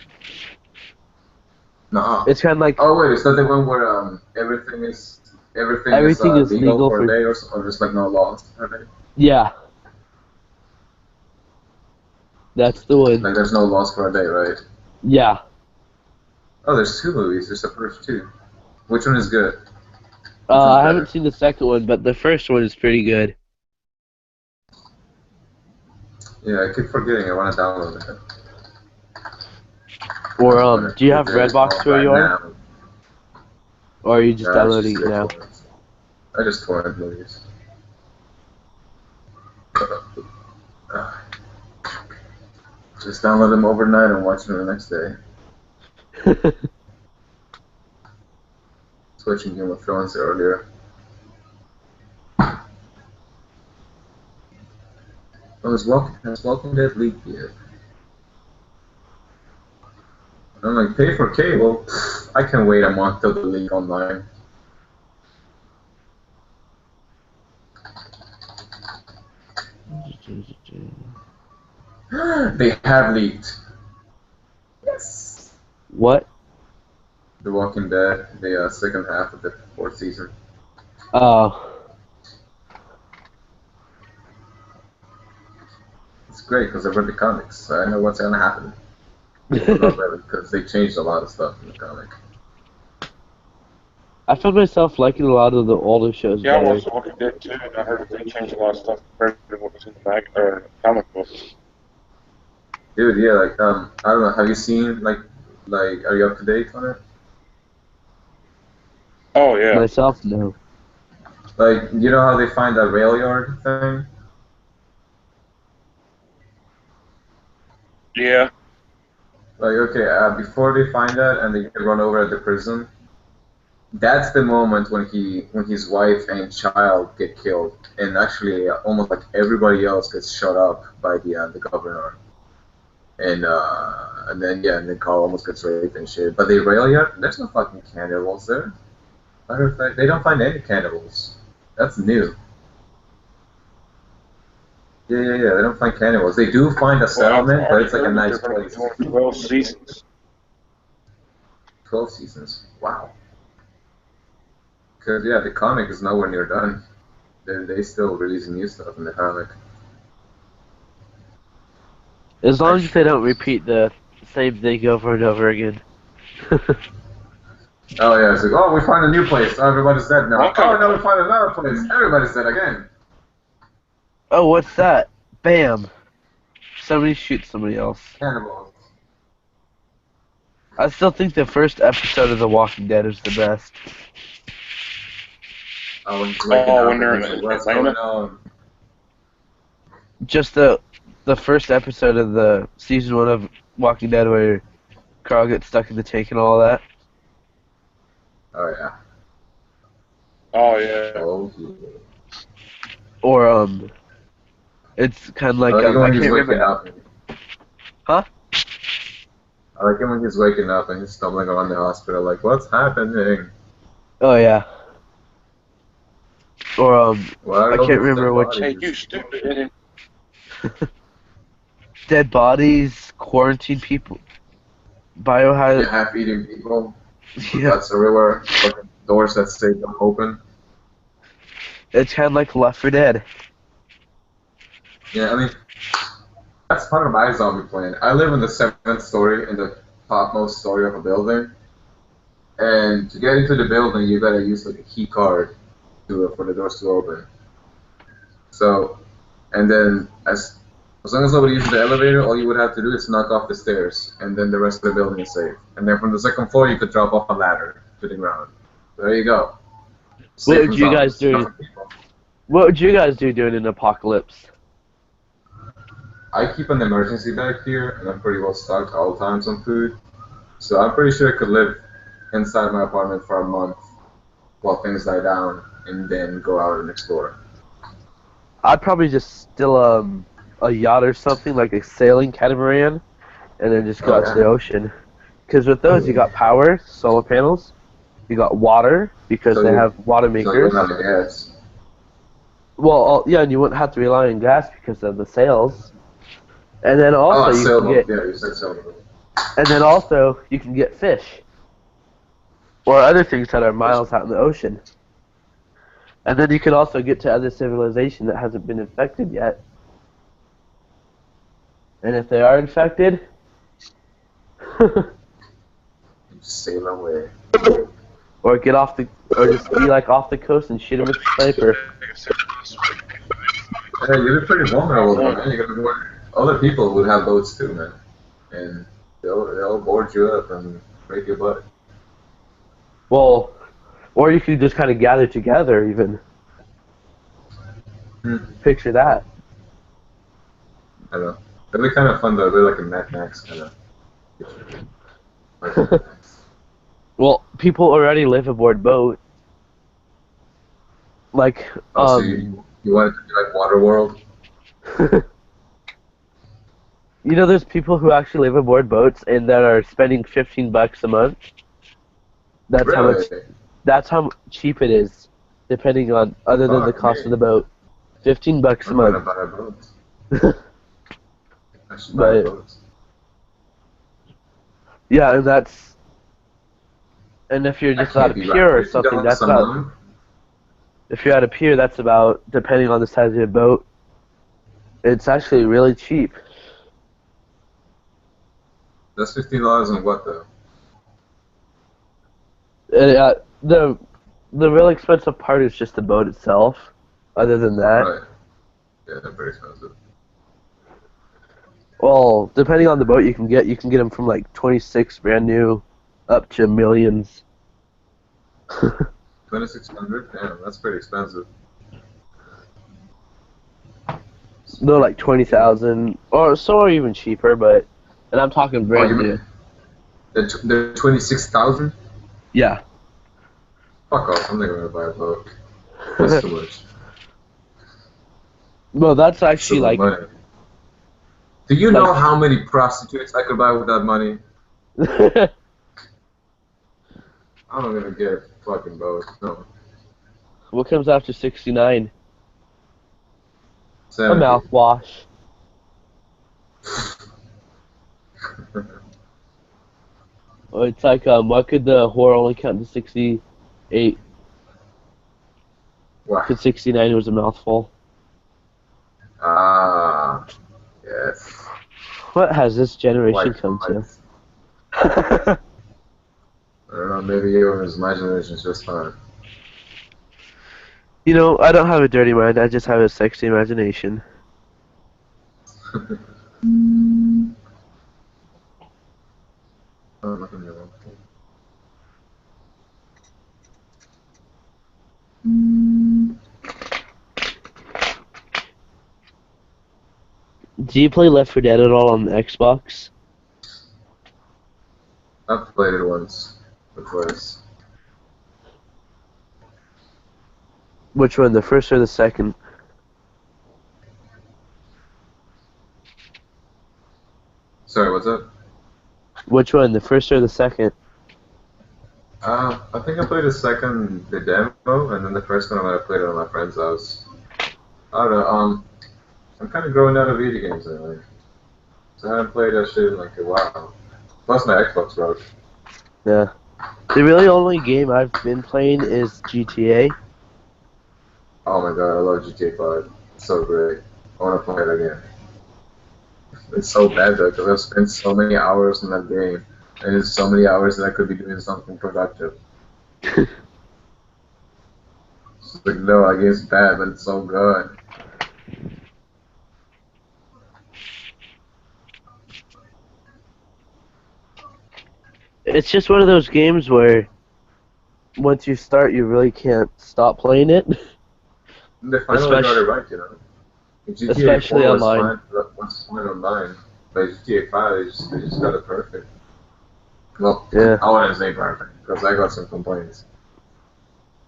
Nuh-uh. It's kind of like. Oh wait, is that the one where everything is legal for a day or just like no laws for a day? Yeah. That's the one. Like there's no laws for a day, right? Yeah. Oh, there's 2 movies. There's the first 2. Which one is good? Which one's I haven't better? seen the second one, but the first one is pretty good. Yeah, I keep forgetting. I want to download it. Or I'm gonna do you go have get it Redbox all where right you are, now. or are you just It's just downloading it straight now? torrents. I just torrent movies. Just download them overnight and watch them the next day. Switching Game of Thrones earlier. Has Walking Dead leaked yet? I'm like, pay for cable. I can wait a month till the leak online. They have leaked. Yes. What? The Walking Dead, the second half of the fourth season. Oh. It's great because I read the comics, so I know what's gonna happen. People love it because they changed a lot of stuff in the comic. I found myself liking a lot of the older shows Yeah, I better. watched Walking Dead too, and I heard that they changed a lot of stuff compared to what was in the comic books. Dude, yeah, like I don't know. Have you seen are you up to date on it? Oh yeah, Myself, no. Like, you know how they find that rail yard thing? yeah, Like, okay, before they find that and they get run over at the prison, that's the moment when his wife and child get killed, and actually almost like everybody else gets shot up by the governor, and then yeah, and then Carl almost gets raped and shit. But they rail yard, there's no fucking cannibals there. Matter of fact, they don't find any cannibals. That's new. Yeah. They don't find cannibals. They do find a well, I've settlement, but already it's like a heard that nice they're going to be place. doing 12 seasons. 12 seasons. Wow. Because yeah, the comic is nowhere near done. They still releasing new stuff in the comic. As long as they Actually, don't repeat the same thing over and over again. oh yeah, it's like, oh, we find a new place. Oh, everybody's dead Well, now. I'm kind Oh of no, we find another place. Everybody's dead again. Oh, what's that? Bam! Somebody shoots somebody else. Cannibals. I still think the first episode of The Walking Dead is the best. Oh, when he's waking when up they're and he's like, in what's Atlanta. going on? Just the first episode of the season 1 of Walking Dead where Carl gets stuck in the tank and all that. Oh yeah. Oh yeah. Oh yeah. Or it's kind of I like like it I when he's can't waking remember. up. Huh? I like it when he's waking up and he's stumbling around the hospital like, what's happening? Oh yeah. Or Why I are all can't these remember dead which Hey, bodies? you stupid! dead bodies, quarantine people, You biohazard. half-eating people, Yeah, guts everywhere, fucking doors that stay open. it's kind of like Left 4 Dead. Yeah, I mean, that's part of my zombie plan. I live in the seventh story, in the topmost story of a building, and to get into the building, you gotta use like a key card for the doors to open. So, and then as long as nobody uses the elevator, all you would have to do is knock off the stairs, and then the rest of the building is safe. And then from the second floor, you could drop off a ladder to the ground. There you go. What Safe would from you guys zombies, not do? from people. What would you guys do during an apocalypse? I keep an emergency bag here, and I'm pretty well stocked all times on food. So I'm pretty sure I could live inside my apartment for a month while things die down, and then go out and explore. I'd probably just steal a yacht or something like a sailing catamaran, and then just go Oh out to the yeah. ocean. Because with those, you got power, solar panels, you got water because So they you, have water so you makers. wouldn't have any gas. Well, yeah, and you wouldn't have to rely on gas because of the sails. And then Oh, also a you can sailboat. get, Yeah, you said sailboat. and then also you can get fish or other things that are miles out in the ocean. And then you can also get to other civilization that hasn't been infected yet. And if they are infected, You sail away. or get off the, or just be like off the coast and shoot him with a sniper. Yeah, you're pretty vulnerable though, man. You gotta go. Other people would have boats too, man, and they'll board you up and break your butt. Well, or you could just kind of gather together. Even Hmm. picture that. I don't know. It'd be kind of fun though. It'd be like a Mad Max kind of situation. Like Mad Max. Well, people already live aboard boat. Like, Oh, so you want it to be like Waterworld? you know, there's people who actually live aboard boats and that are spending $15 a month. That's how much. Really? That's how cheap it is, depending on other than the Fuck cost of me. the boat. $15 a I'm gonna month. buy a boat. I should buy a But boat. yeah, and if you're I just at can't a be right. pier or $50 something, that's a about. month? If you're at a pier, that's about, depending on the size of your boat. It's actually really cheap. That's $15 on what though? The real expensive part is just the boat itself. Other than that, Right. Yeah, they're very expensive. well, depending on the boat you can get them from like 26 brand new up to millions. 2,600? Damn, that's pretty expensive. No, like 20,000 or so, or even cheaper. But and I'm talking Oh, brand you new. mean the 26,000? Yeah. Fuck off! I'm never gonna buy a boat. That's too much. Well, that's That's so actually much like money. Do you know how many prostitutes I could buy with that money? I'm not gonna get a fucking boat. No. what comes after 69? A 70. mouthwash. Oh, it's like what could the whore only count to 68? Wow. Because 69 was a mouthful. Ah, yes. What has this generation White come to? lies. I don't know, maybe yours, my generation's just fine. You know, I don't have a dirty mind. I just have a sexy imagination. Oh, nothing wrong. Do you play Left 4 Dead at all on the Xbox? I've played it once or twice. Which one, the first or the second? Sorry, what's up? Which one, the first or the second? I think I played the demo, and then the first one I might have played it at my friend's house. I don't know, I'm kind of growing out of video games anyway. So I haven't played that shit in like a while. Plus my Xbox broke. Yeah. The really only game I've been playing is GTA. Oh my god, I love GTA 5. It's so great. I want to play it again. It's so bad though, because I've spent so many hours in that game, and it's so many hours that I could be doing something productive. It's like, no, I guess it's bad, but it's so good. It's just one of those games where once you start, you really can't stop playing it. And they finally got it right, you know. GTA Especially 4 was online. fine online, but GTA 5, they just got it perfect. Well, Yeah. I wouldn't say perfect, because I got some complaints.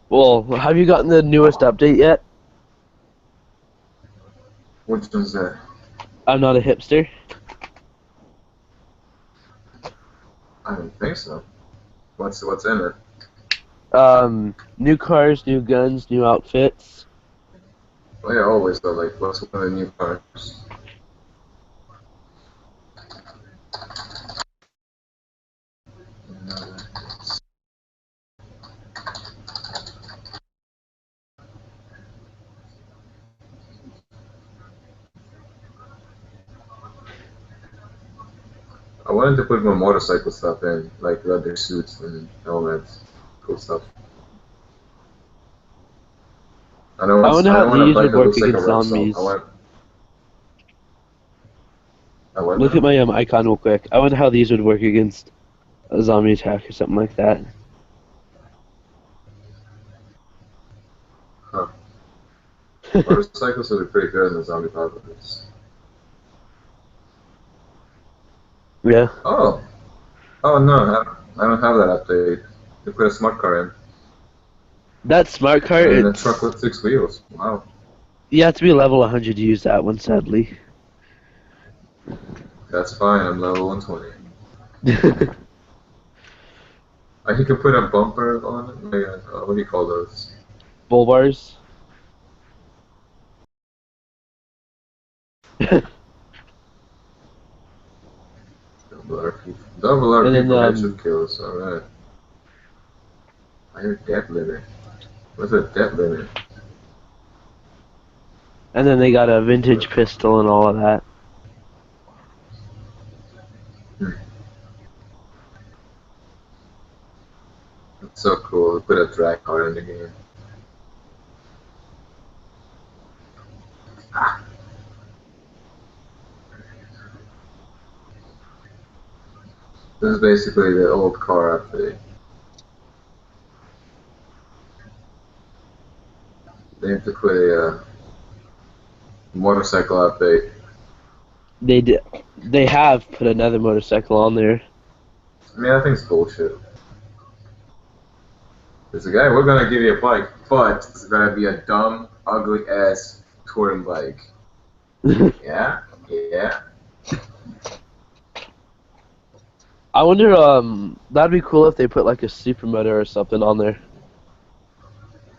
Well, have you gotten the newest update yet? Which one's that? I'm not a hipster. I don't think so. What's in it? New cars, new guns, new outfits. Well, yeah, always though. Like, what's one of the new cars? I wanted to put more motorcycle stuff in, like leather suits and helmets. cool stuff. I wonder I how don't want a these bike would that work looks like a against Repsol. zombies. I want Look at now? my icon real quick. I wonder how these would work against a zombie attack or something like that. Huh. Motorcycles would be pretty good in the zombie apocalypse. Yeah. Oh! Oh no, I don't have that update. They put a smart car in. That smart car, And a truck it's with 6 wheels. Wow. you have to be level 100 to use that one, sadly. That's fine, I'm level 120. I think you put a bumper on it. Like, what do you call those? Bull bars. Double RP. Double And RP then for headshot kills. Alright. Higher depth limit. What's a depth limit? and then they got a vintage pistol and all of that. That's so cool. They put a drag car in the game. This is basically the old car update. They have to put a motorcycle update. They have put another motorcycle on there. I mean, I think it's bullshit. There's a guy, we're gonna give you a bike, but it's gonna be a dumb, ugly ass touring bike. Yeah? Yeah. I wonder, that'd be cool if they put like a supermoto or something on there.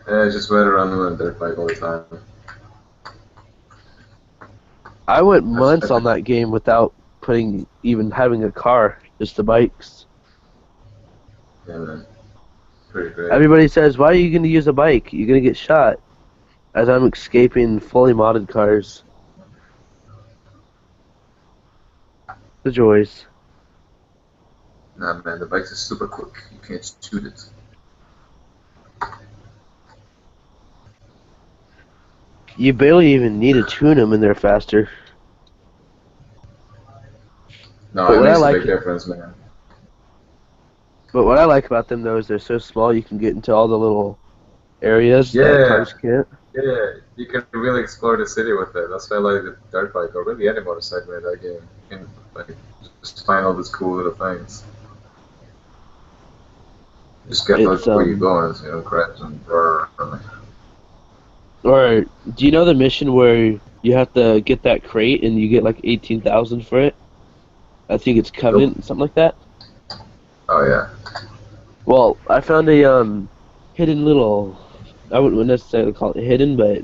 And just ride around on a dirt bike all the time. I went That's months on that game without even having a car, just the bikes. Yeah, man. Pretty great. Everybody says, "Why are you going to use a bike? You're going to get shot." As I'm escaping fully modded cars. The joys. Nah, man, the bike's is super quick. You can't shoot it. You barely even need to tune them and they're faster. No, But it what I makes a like big difference, man. But what I like about them though is they're so small you can get into all the little areas that Yeah, cars can't. yeah, you can really explore the city with it. That's why I like the dirt bike, or really any motorcycle in that game. You can like just find all these cool little things. Just get It's like where you're going, crash and burn. or do you know the mission where you have to get that crate and you get like 18,000 for it? I think it's Nope. Covenant, something like that. Oh yeah. Well, I found a hidden little. I wouldn't necessarily call it hidden, but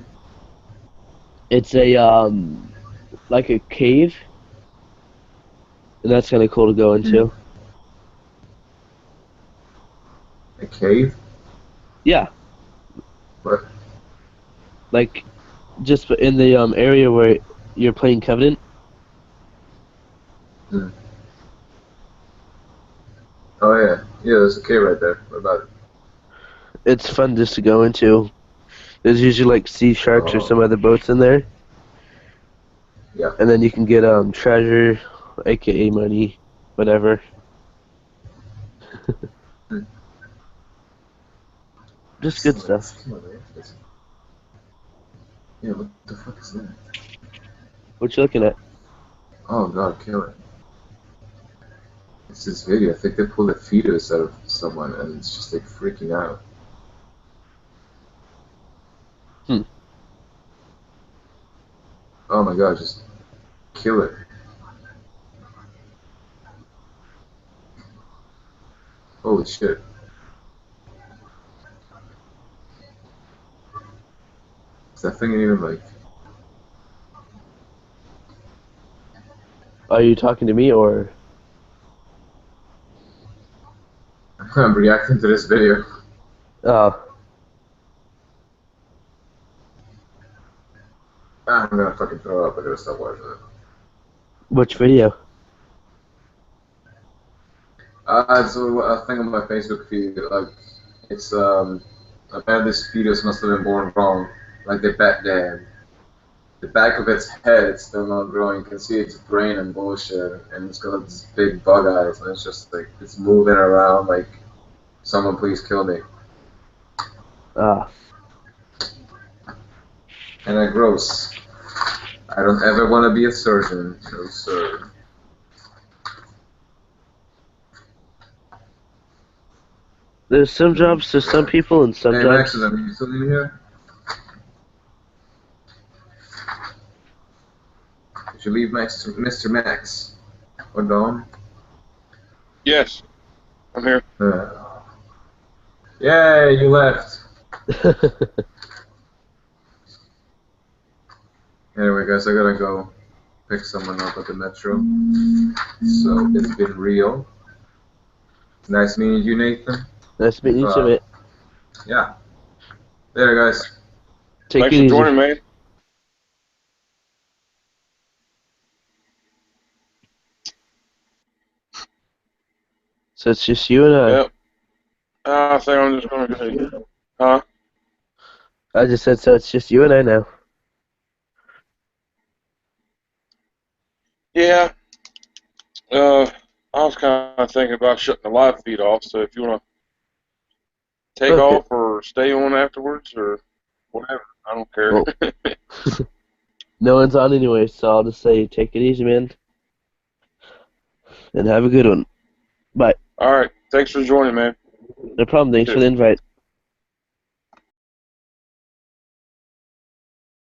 it's a like a cave, and that's kind of cool to go into. A cave? Yeah, What? like just in the area where you're playing Covenant. Hmm. Oh yeah. Yeah, there's a cave right there. What about it? It's fun just to go into. There's usually like sea sharks or Oh. some other boats in there, Yeah. and then you can get treasure, aka money, whatever. Hmm. Just good stuff. Yeah, what the fuck is that? What you looking at? Oh god, kill it. It's this video. I think they pulled a fetus out of someone and it's just like freaking out. Hmm. Oh my god, just kill it. Holy shit. Is that thing even like... Are you talking to me or? I'm reacting to this video. Oh, I'm gonna fucking throw up. I gotta stop watching it. which video? It's a thing on my Facebook feed, like, It's apparently this fetus must have been born wrong. Like the back of its head, it's still not growing. You can see its brain and bullshit, and it's got this big bug eyes, and it's just like it's moving around like someone please kill me. Ah. And gross. I don't ever want to be a surgeon. No sir. There's some jobs to some people and some Hey jobs. Maxodom, you still in here? Did you leave Mr. Max? Or Dom? Yes, I'm here. Yay, you left. Anyway, guys, I gotta go pick someone up at the metro. So it's been real. Nice meeting you, Nathan. Nice meeting you too, mate. Yeah. Later, guys. Take Thanks it for easy. joining, man. So it's just you and I. Yep. I think I'm just going to go. Huh? I just said so. It's just you and I now. Yeah. I was kind of thinking about shutting the live feed off, so if you want to take Okay. off or stay on afterwards or whatever, I don't care. Well. No one's on anyway, so I'll just say take it easy, man. And have a good one. Bye. All right. Thanks for joining, man. No problem. Thanks for the invite.